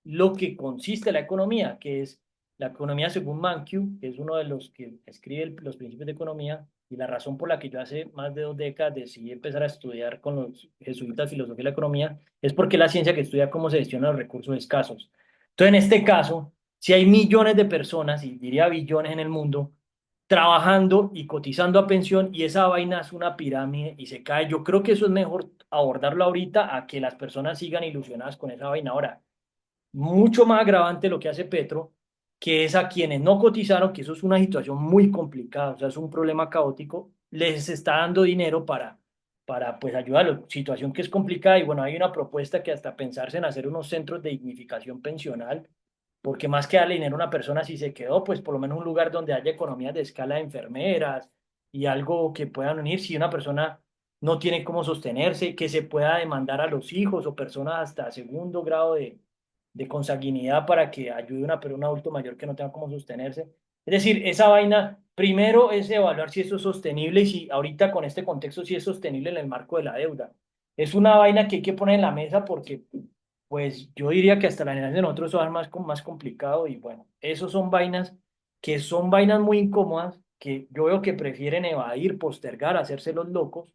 lo que consiste la economía, que es la economía según Mankiw, que es uno de los que escribe los principios de economía y la razón por la que yo hace más de 2 décadas decidí empezar a estudiar con los jesuitas filosofía de la economía, es porque la ciencia que estudia cómo se gestionan los recursos escasos. Entonces, en este caso, si hay millones de personas, y diría billones en el mundo, trabajando y cotizando a pensión y esa vaina es una pirámide y se cae, yo creo que eso es mejor abordarlo ahorita a que las personas sigan ilusionadas con esa vaina. Ahora, mucho más agravante lo que hace Petro, que es a quienes no cotizaron, que eso es una situación muy complicada, o sea, es un problema caótico, les está dando dinero para pues ayudarlos, situación que es complicada y bueno, hay una propuesta que hasta pensarse en hacer unos centros de dignificación pensional, porque más que darle dinero a una persona, si se quedó, pues por lo menos un lugar donde haya economías de escala de enfermeras y algo que puedan unir, si una persona no tiene cómo sostenerse, que se pueda demandar a los hijos o personas hasta segundo grado de consanguinidad para que ayude un adulto mayor que no tenga cómo sostenerse. Es decir, esa vaina, primero es evaluar si eso es sostenible y si ahorita con este contexto si es sostenible en el marco de la deuda. Es una vaina que hay que poner en la mesa porque, pues yo diría que hasta la generación de nosotros eso va a ser más complicado y bueno, esos son vainas que son vainas muy incómodas que yo veo que prefieren evadir, postergar, hacerse los locos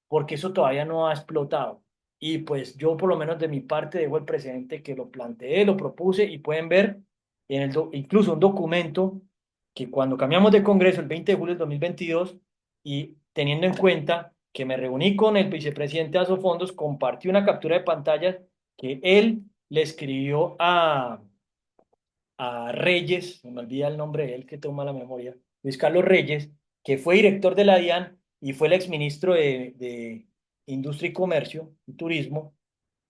porque eso todavía no ha explotado. Y pues yo por lo menos de mi parte dejo el precedente que lo planteé, lo propuse y pueden ver incluso un documento que cuando cambiamos de Congreso el 20 de julio del 2022 y teniendo en cuenta que me reuní con el vicepresidente de Asofondos, compartí una captura de pantalla que él le escribió a Reyes, se me olvida el nombre de él, que tengo mala memoria, Luis Carlos Reyes, que fue director de la DIAN y fue el exministro de Industria y Comercio y Turismo.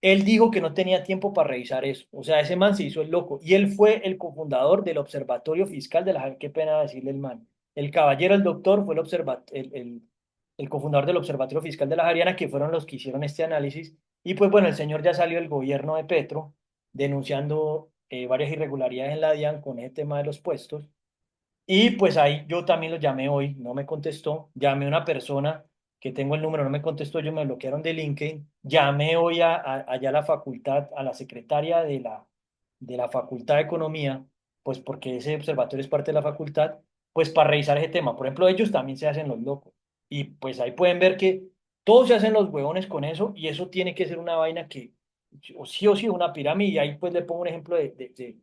Él dijo que no tenía tiempo para revisar eso. O sea, ese man se hizo el loco. Y él fue el cofundador del Observatorio Fiscal de la... Qué pena decirle el man. El caballero, el doctor, fue el cofundador del Observatorio Fiscal de la Javeriana, que fueron los que hicieron este análisis. Y pues bueno, el señor ya salió del gobierno de Petro denunciando varias irregularidades en la DIAN con ese tema de los puestos. Y pues ahí yo también lo llamé hoy, no me contestó. Llamé a una persona que tengo el número, no me contestó, ellos me bloquearon de LinkedIn. Llamé hoy allá a la facultad, a la secretaria de la Facultad de Economía, pues porque ese observatorio es parte de la facultad, pues para revisar ese tema. Por ejemplo, ellos también se hacen los locos. Y pues ahí pueden ver que todos se hacen los huevones con eso y eso tiene que ser una vaina que, o sí, una pirámide. Y ahí pues le pongo un ejemplo de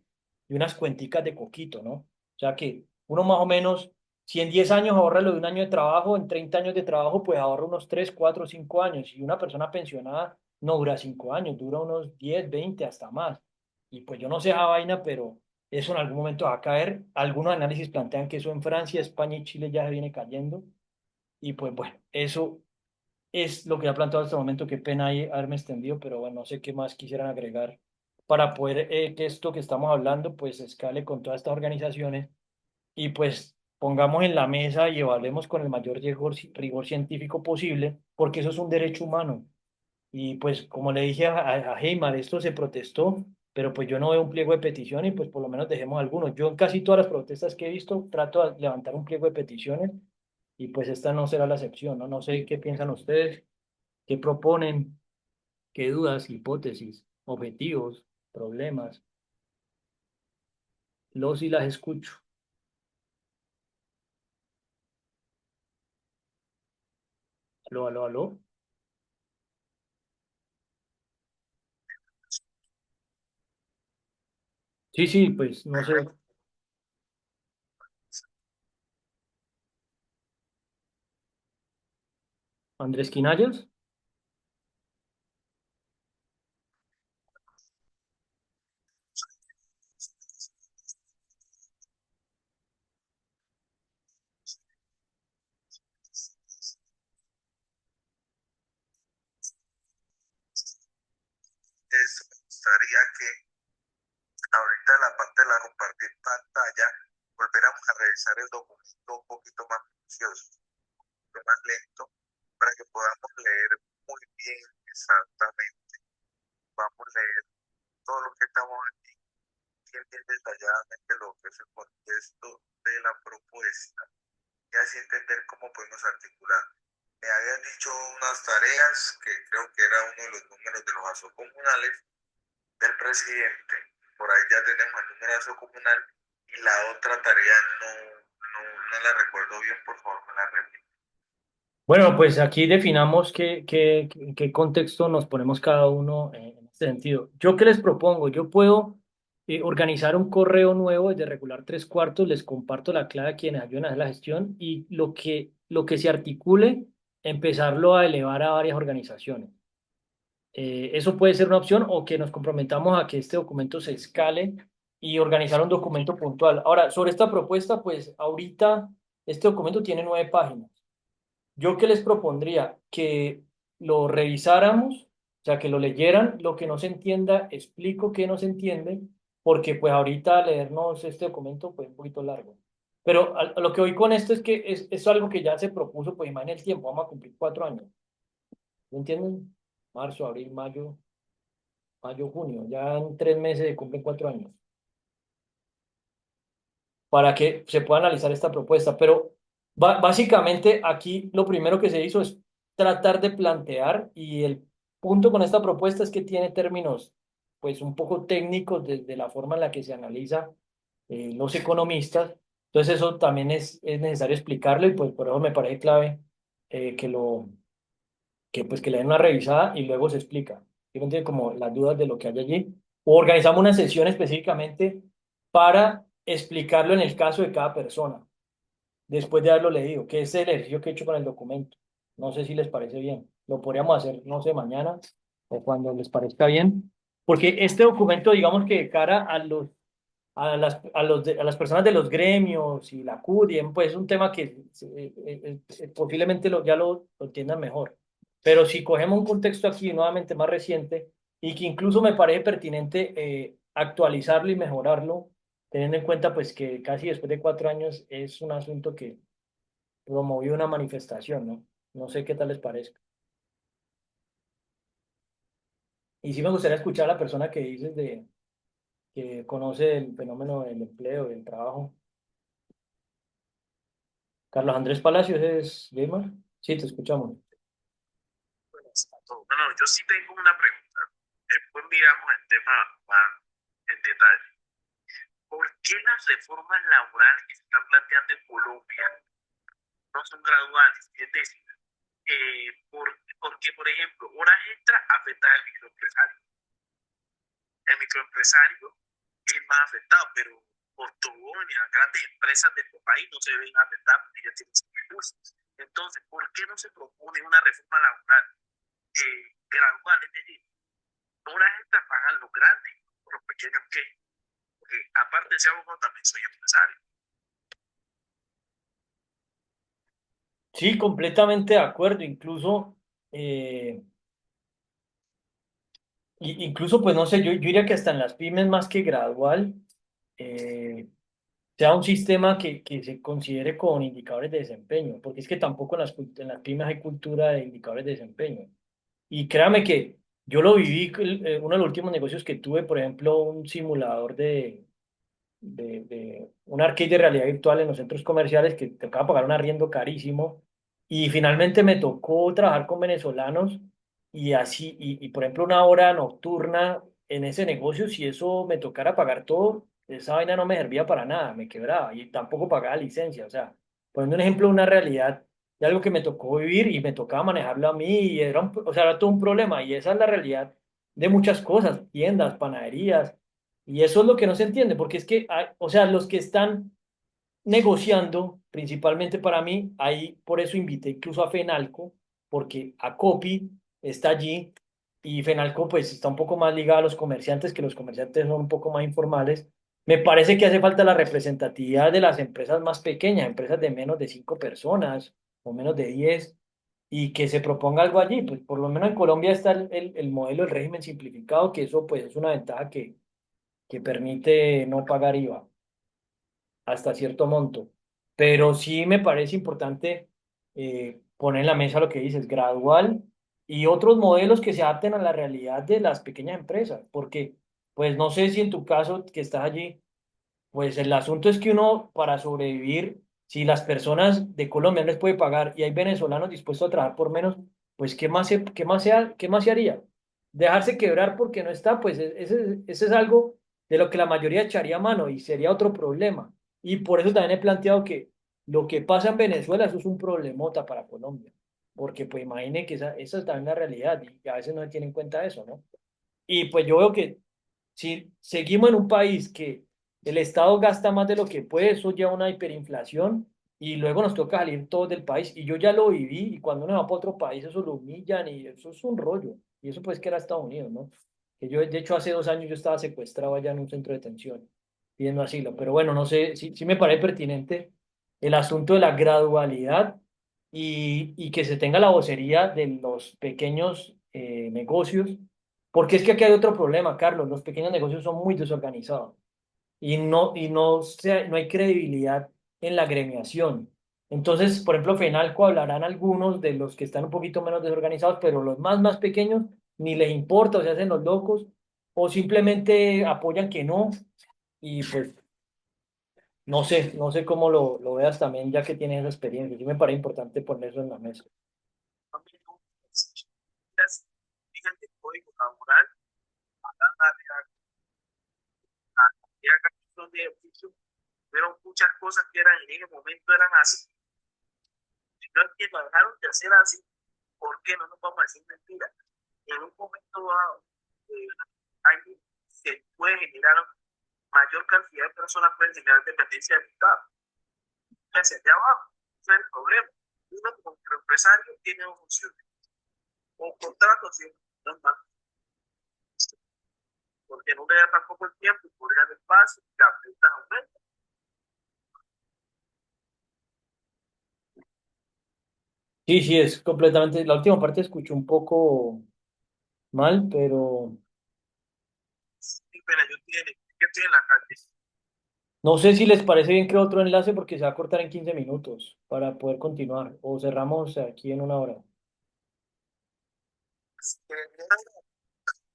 unas cuenticas de coquito, ¿no? O sea que uno más o menos, si en 10 años ahorra lo de un año de trabajo, en 30 años de trabajo, pues ahorra unos 3 4 5 años. Y una persona pensionada no dura 5 años, dura unos 10 20 hasta más. Y pues yo no sé esa vaina, pero eso en algún momento va a caer. Algunos análisis plantean que eso en Francia, España y Chile ya se viene cayendo. Y pues bueno, eso es lo que ha planteado hasta el momento. Qué pena ahí haberme extendido, pero bueno, no sé qué más quisieran agregar para poder que esto que estamos hablando pues escale con todas estas organizaciones y pues pongamos en la mesa y evaluemos con el mayor rigor científico posible, porque eso es un derecho humano. Y pues como le dije a Heymar, esto se protestó, pero pues yo no veo un pliego de petición y pues por lo menos dejemos algunos. Yo en casi todas las protestas que he visto trato de levantar un pliego de peticiones y pues esta no será la excepción, ¿no? No sé qué piensan ustedes, qué proponen, qué dudas, hipótesis, objetivos, problemas. Los y las escucho. Aló, aló, aló. Sí, sí, pues no sé. Andrés Quinallas. Me gustaría que ahorita la parte de la compartir pantalla volviéramos a revisar el documento un poquito más minucioso, un poquito más lento, para que podamos leer muy bien exactamente. Vamos a leer todo lo que estamos aquí, bien, bien detalladamente lo que es el contexto de la propuesta y así entender cómo podemos articular. Me habían dicho unas tareas que creo que era uno de los números de los asos comunales del presidente. Por ahí ya tenemos el número de aso comunal y la otra tarea no la recuerdo bien, por favor, me la repito. Bueno, pues aquí definamos qué contexto nos ponemos cada uno en este sentido. ¿Yo qué les propongo? Yo puedo organizar un correo nuevo desde Regular Tres Cuartos, les comparto la clave a quienes ayudan a hacer la gestión y lo que se articule, empezarlo a elevar a varias organizaciones. Eso puede ser una opción o que nos comprometamos a que este documento se escale y organizar un documento puntual. Ahora, sobre esta propuesta, pues ahorita este documento tiene 9 páginas. Yo qué les propondría que lo revisáramos, o sea, que lo leyeran, lo que no se entienda, explico qué no se entiende, porque pues ahorita leernos este documento pues un poquito largo. Pero a lo que voy con esto es que es algo que ya se propuso, pues imaginen el tiempo, vamos a cumplir 4 años. ¿Me entienden? Marzo, abril, mayo, junio, ya en 3 meses se cumplen 4 años, para que se pueda analizar esta propuesta. Pero básicamente aquí lo primero que se hizo es tratar de plantear y el punto con esta propuesta es que tiene términos pues un poco técnicos desde la forma en la que se analiza los economistas. Entonces eso también es necesario explicarlo y pues por eso me parece clave que le den una revisada y luego se explica. ¿Sí me entiende? Como las dudas de lo que hay allí. O organizamos una sesión específicamente para explicarlo en el caso de cada persona, después de haberlo leído, que es el ejercicio que he hecho con el documento. No sé si les parece bien. Lo podríamos hacer, no sé, mañana o cuando les parezca bien. Porque este documento, digamos que de cara a las personas de los gremios y la CUDIEM, pues es un tema que posiblemente ya lo entiendan mejor. Pero si cogemos un contexto aquí nuevamente más reciente y que incluso me parece pertinente actualizarlo y mejorarlo, teniendo en cuenta pues que casi después de 4 años es un asunto que promovió una manifestación, ¿no? No sé qué tal les parezca. Y sí me gustaría escuchar a la persona que dices que conoce el fenómeno del empleo, del trabajo. Carlos Andrés Palacios es gamer. Sí, te escuchamos. Bueno, yo sí tengo una pregunta. Después miramos el tema más en detalle. ¿Por qué las reformas laborales que se están planteando en Colombia no son graduales? Es decir, porque, por ejemplo, horas extra afecta al microempresario. El microempresario es más afectado, pero Postobón y las grandes empresas de este país no se ven afectadas porque ya tienen sus recursos. Entonces, ¿por qué no se propone una reforma laboral gradual? Es decir, horas extras pagan los grandes, los pequeños que, porque aparte de ser abogado también soy empresario. Sí, completamente de acuerdo. Eh, incluso, pues no sé, yo diría que hasta en las pymes más que gradual, eh, sea un sistema que se considere con indicadores de desempeño, porque es que tampoco en las pymes hay cultura de indicadores de desempeño. Y créame que yo lo viví, uno de los últimos negocios que tuve, por ejemplo, un simulador de un arcade de realidad virtual en los centros comerciales que te tocaba pagar un arriendo carísimo y finalmente me tocó trabajar con venezolanos y así, por ejemplo una hora nocturna en ese negocio, si eso me tocara pagar todo, esa vaina no me servía para nada, me quebraba y tampoco pagaba licencia, o sea, poniendo un ejemplo de una realidad de algo que me tocó vivir y me tocaba manejarlo a mí y o sea, era todo un problema y esa es la realidad de muchas cosas, tiendas, panaderías y eso es lo que no se entiende, porque es que, o sea, los que están negociando, principalmente para mí, ahí por eso invité incluso a Fenalco, porque Acopi está allí y Fenalco pues está un poco más ligado a los comerciantes, que los comerciantes son un poco más informales. Me parece que hace falta la representatividad de las empresas más pequeñas, empresas de menos de 5 personas o menos de 10, y que se proponga algo allí. Pues por lo menos en Colombia está el modelo del régimen simplificado, que eso pues es una ventaja que permite no pagar IVA. hasta cierto monto. Pero sí me parece importante poner en la mesa lo que dices, gradual y otros modelos que se adapten a la realidad de las pequeñas empresas, porque pues no sé si en tu caso que estás allí, pues el asunto es que uno para sobrevivir, si las personas de Colombia no les puede pagar y hay venezolanos dispuestos a trabajar por menos, pues qué más se haría? Dejarse quebrar porque no está, pues ese es algo de lo que la mayoría echaría mano y sería otro problema. Y por eso también he planteado que lo que pasa en Venezuela, eso es un problemota para Colombia. Porque pues imagine que esa es también la realidad y a veces no se tiene en cuenta eso, ¿no? Y pues yo veo que si seguimos en un país que el Estado gasta más de lo que puede, eso lleva a una hiperinflación y luego nos toca salir todos del país. Y yo ya lo viví y cuando uno va para otro país eso lo humillan y eso es un rollo. Y eso pues que era Estados Unidos, ¿no? Que yo, de hecho, hace 2 años yo estaba secuestrado allá en un centro de detención pidiendo asilo. Pero bueno, no sé, sí me parece pertinente el asunto de la gradualidad y que se tenga la vocería de los pequeños negocios porque es que aquí hay otro problema, Carlos. Los pequeños negocios son muy desorganizados no hay credibilidad en la gremiación. Entonces, por ejemplo, Fenalco hablarán algunos de los que están un poquito menos desorganizados, pero los más pequeños ni les importa o se hacen los locos o simplemente apoyan que no. Y pues no sé cómo lo veas también, ya que tienes esa experiencia. Sí me parece importante poner eso en la mesa. Fíjate, el código laboral, ya son de oficio, pero muchas cosas que eran en ese momento eran así. Si no es que lo dejaron de hacer así, ¿por qué no nos vamos a decir mentiras? En un momento dado, eh, hay, se puede generar mayor cantidad de personas, pueden generar dependencia del Estado. Hacia allá abajo, ese es el problema. Uno como empresario tiene dos opciones, o contratos, y no más, porque no le da tampoco el tiempo, por el espacio, y la ventas aumentan. Sí, sí, es completamente. La última parte escuché un poco mal, pero Y pero yo estoy en la calle. no sé si les parece bien creo otro enlace porque se va a cortar en 15 minutos para poder continuar o cerramos aquí en 1 hora.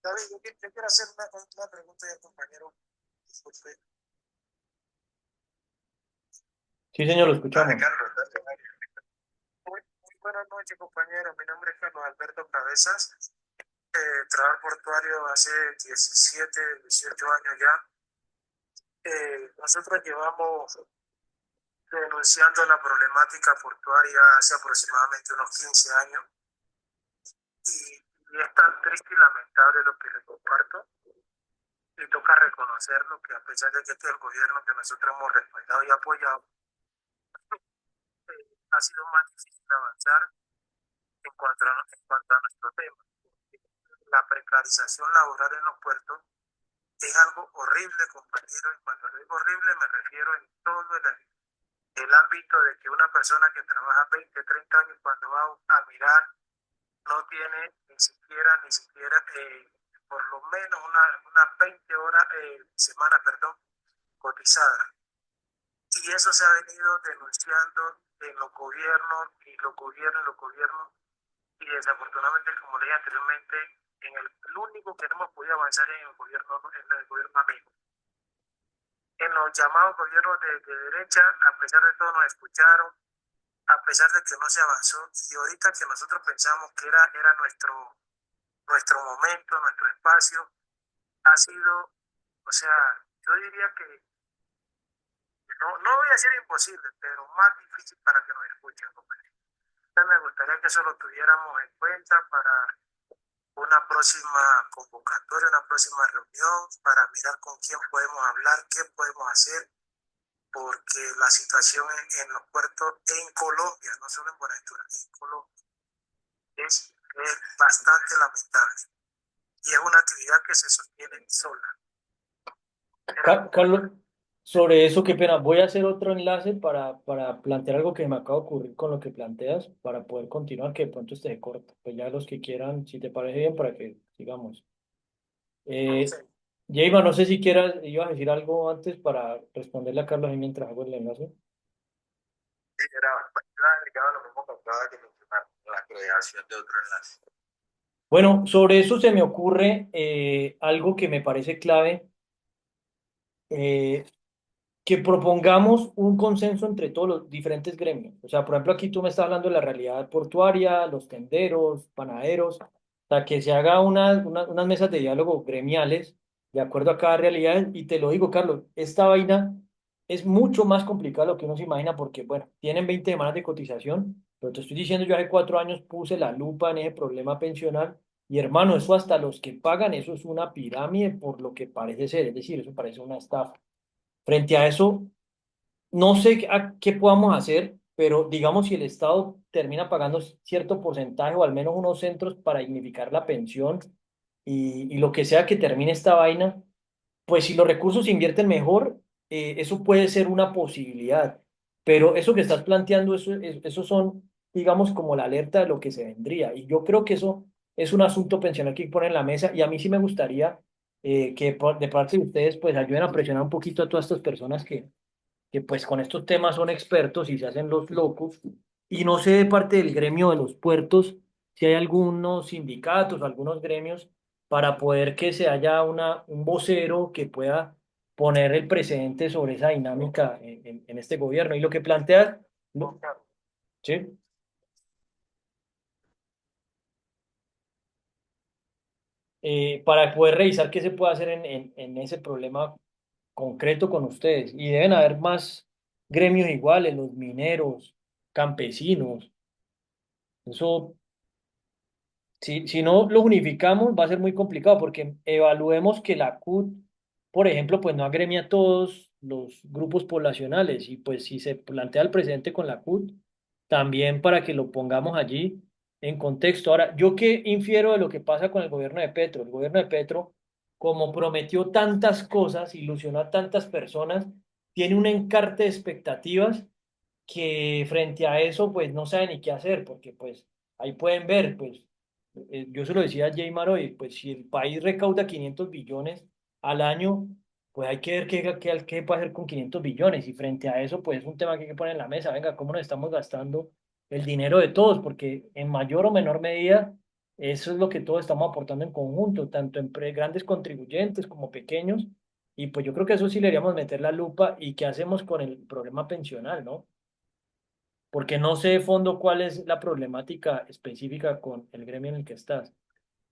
David, yo quiero hacer una pregunta al compañero. Disculpe. Sí, señor, lo Dale, escuchamos. Carlos, dale, dale. Muy buenas noches, compañero. Mi nombre es Carlos Alberto Cabezas. Trabajo portuario hace 17, 18 años ya. Nosotros llevamos denunciando la problemática portuaria hace aproximadamente unos 15 años y es tan triste y lamentable lo que le comparto y toca reconocerlo que a pesar de que este es el gobierno que nosotros hemos respaldado y apoyado, ha sido más difícil avanzar en cuanto a nuestro tema. La precarización laboral en los puertos es algo horrible, compañero, y cuando digo horrible me refiero en todo el ámbito de que una persona que trabaja 20, 30 años cuando va a mirar no tiene ni siquiera por lo menos unas 20 horas semana, perdón, cotizadas. Y eso se ha venido denunciando en los gobiernos y los gobiernos y los gobiernos. Y desafortunadamente, como leí anteriormente, el único que no hemos podido avanzar en el gobierno amigo. En los llamados gobiernos de derecha, a pesar de todo, nos escucharon, a pesar de que no se avanzó. Y ahorita que nosotros pensamos que era nuestro momento, nuestro espacio, ha sido, o sea, yo diría que no voy a decir imposible, pero más difícil para que nos escuchen, compañero. Me gustaría que eso lo tuviéramos en cuenta para una próxima convocatoria, una próxima reunión, para mirar con quién podemos hablar, qué podemos hacer, porque la situación en los puertos en Colombia, no solo en Buenaventura, en Colombia, es bastante lamentable y es una actividad que se sostiene sola. Carlos, sobre eso, qué pena. Voy a hacer otro enlace para plantear algo que me acaba de ocurrir con lo que planteas, para poder continuar, que de pronto esté corto. Pues ya los que quieran, si te parece bien, para que sigamos. Eh, Sí. Jayma, no sé si quieras, ibas a decir algo antes para responderle a Carlos ahí mientras hago el enlace. Sí, era ligado a lo mismo que acabas de mencionar, la creación de otro enlace. Bueno, sobre eso se me ocurre algo que me parece clave. eh, que propongamos un consenso entre todos los diferentes gremios. O sea, por ejemplo, aquí tú me estás hablando de la realidad portuaria, los tenderos, panaderos, o sea, que se haga unas mesas de diálogo gremiales de acuerdo a cada realidad. Y te lo digo, Carlos, esta vaina es mucho más complicada de lo que uno se imagina porque, bueno, tienen 20 semanas de cotización, pero te estoy diciendo, yo hace 4 años puse la lupa en ese problema pensional. Y hermano, eso hasta los que pagan, eso es una pirámide por lo que parece ser, es decir, eso parece una estafa. Frente a eso, no sé qué podamos hacer, pero digamos si el Estado termina pagando cierto porcentaje o al menos unos centros para dignificar la pensión y lo que sea que termine esta vaina, pues si los recursos se invierten mejor, eso puede ser una posibilidad. Pero eso que estás planteando, eso son, digamos, como la alerta de lo que se vendría. Y yo creo que eso es un asunto pensional que hay que poner en la mesa y a mí sí me gustaría que de parte de ustedes pues ayuden a presionar un poquito a todas estas personas que pues con estos temas son expertos y se hacen los locos. Y no sé de parte del gremio de los puertos si hay algunos sindicatos o algunos gremios para poder que se haya un vocero que pueda poner el precedente sobre esa dinámica en este gobierno. Y lo que planteas, ¿sí? Para poder revisar qué se puede hacer en ese problema concreto con ustedes. Y deben haber más gremios iguales, los mineros, campesinos. Eso si no lo unificamos, va a ser muy complicado porque evaluemos que la CUT, por ejemplo, pues no agremia a todos los grupos poblacionales y pues si se plantea el presidente con la CUT, también para que lo pongamos allí en contexto. Ahora, ¿yo qué infiero de lo que pasa con el gobierno de Petro? El gobierno de Petro, como prometió tantas cosas, ilusionó a tantas personas, tiene un encarte de expectativas que frente a eso, pues no sabe ni qué hacer, porque pues ahí pueden ver, pues yo se lo decía a Jaymar hoy, pues si el país recauda 500 billones al año, pues hay que ver qué puede hacer con 500 billones, y frente a eso, pues es un tema que hay que poner en la mesa, venga, ¿cómo nos estamos gastando el dinero de todos? Porque en mayor o menor medida, eso es lo que todos estamos aportando en conjunto, tanto grandes contribuyentes como pequeños, y pues yo creo que eso sí le deberíamos meter la lupa, y qué hacemos con el problema pensional, ¿no? Porque no sé de fondo cuál es la problemática específica con el gremio en el que estás.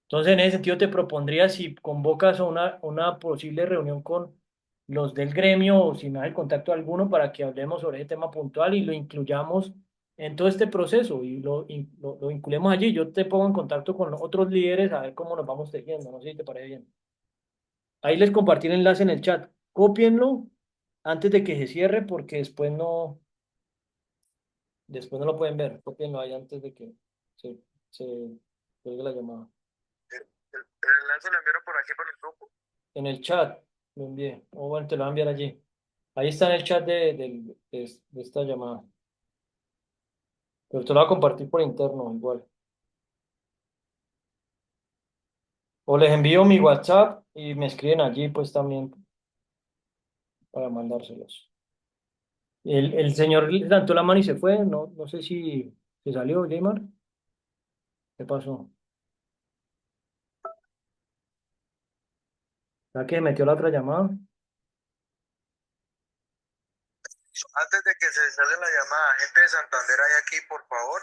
Entonces, en ese sentido, te propondría si convocas a una posible reunión con los del gremio o si me da el contacto alguno para que hablemos sobre ese tema puntual y lo incluyamos en todo este proceso y lo vinculemos allí. Yo te pongo en contacto con otros líderes a ver cómo nos vamos tejiendo. No sé si te parece bien. Ahí les compartí el enlace en el chat. Cópienlo antes de que se cierre porque después no lo pueden ver. Cópienlo ahí antes de que se, se pegue la llamada. El enlace lo enviaron por aquí por el grupo. En el chat lo envié. O bueno, te lo voy a enviar allí. Ahí está en el chat de esta llamada. Pero te lo voy a compartir por interno igual. O les envío mi WhatsApp y me escriben allí pues también para mandárselos. El señor levantó la mano y se fue. No, no sé si se salió, Jaymar. ¿Qué pasó? ¿La que metió la otra llamada? Antes de que se salga la llamada, gente de Santander hay aquí, por favor.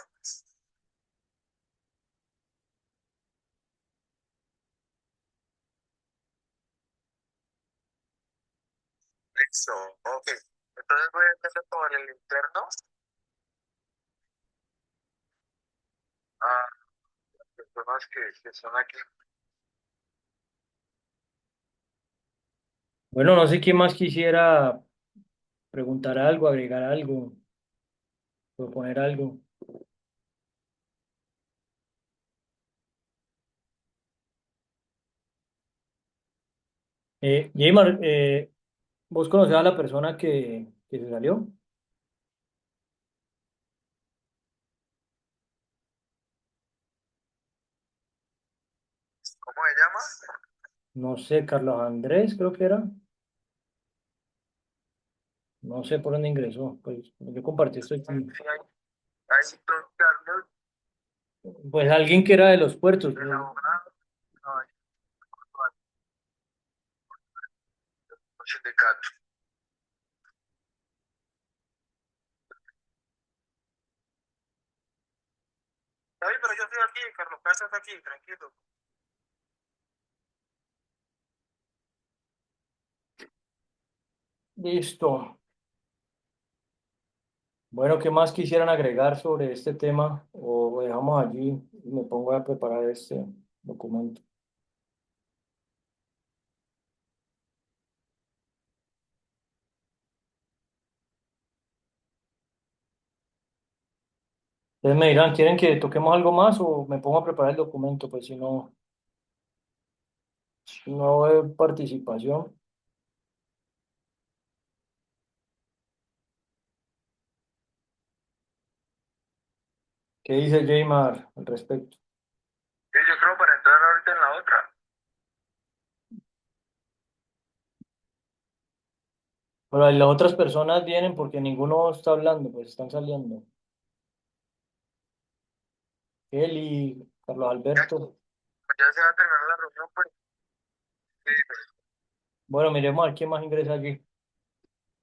Listo, ok. Entonces voy a empezar con el interno. A personas que son aquí. Bueno, no sé quién más quisiera preguntar algo, agregar algo, proponer algo. Jaymar, ¿vos conocés a la persona que se salió? ¿Cómo se llama? No sé, Carlos Andrés creo que era. No sé por dónde ingresó. Pues yo compartí esto aquí. Sí, hay dos Carlos, Pues alguien que era de los puertos. el abogado, no, hay dos sindicatos. David, pero yo estoy aquí, Carlos Casa está aquí, tranquilo. Listo. Bueno, ¿qué más quisieran agregar sobre este tema? O dejamos allí y me pongo a preparar este documento. Ustedes me dirán, ¿quieren que toquemos algo más o me pongo a preparar el documento? Pues si no hay participación. ¿Qué dice Jaymar al respecto? Sí, yo creo para entrar ahorita en la otra. Pero las otras personas vienen porque ninguno está hablando, pues están saliendo. Eli, Carlos Ya, Alberto. ya se va a terminar la reunión, pues. Sí, Bueno, miremos a ver quién más ingresa allí.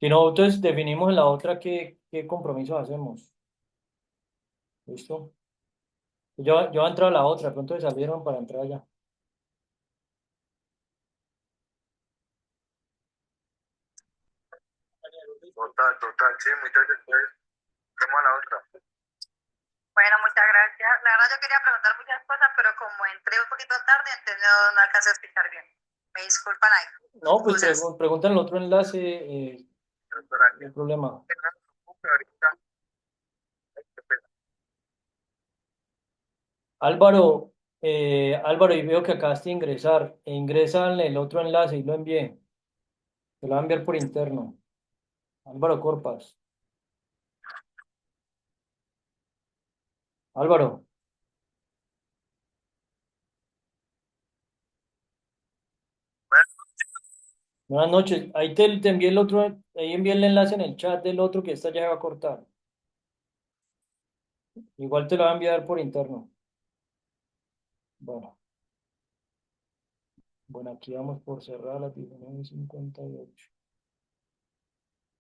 Si no, entonces definimos en la otra qué compromisos hacemos. ¿Listo? Yo he entrado a la otra, de pronto se salieron para entrar allá. total, total, sí, muchas gracias. Vamos a la otra. Bueno, muchas gracias. La verdad yo quería preguntar muchas cosas, pero como entré un poquito tarde, entonces no alcancé a explicar bien. Me disculpan ahí. No, pues Excusas. preguntan el otro enlace, Doctora, no hay problema. ahorita, Álvaro, Álvaro, y veo que acabaste de ingresar. E ingresa en el otro enlace y lo envié. Te lo voy a enviar por interno. Álvaro Corpas. Álvaro, buenas noches. Ahí te envié el otro, ahí envié el enlace en el chat del otro que esta ya se va a cortar. Igual te lo voy a enviar por interno. Bueno, bueno, aquí vamos por cerrar a las 19:58.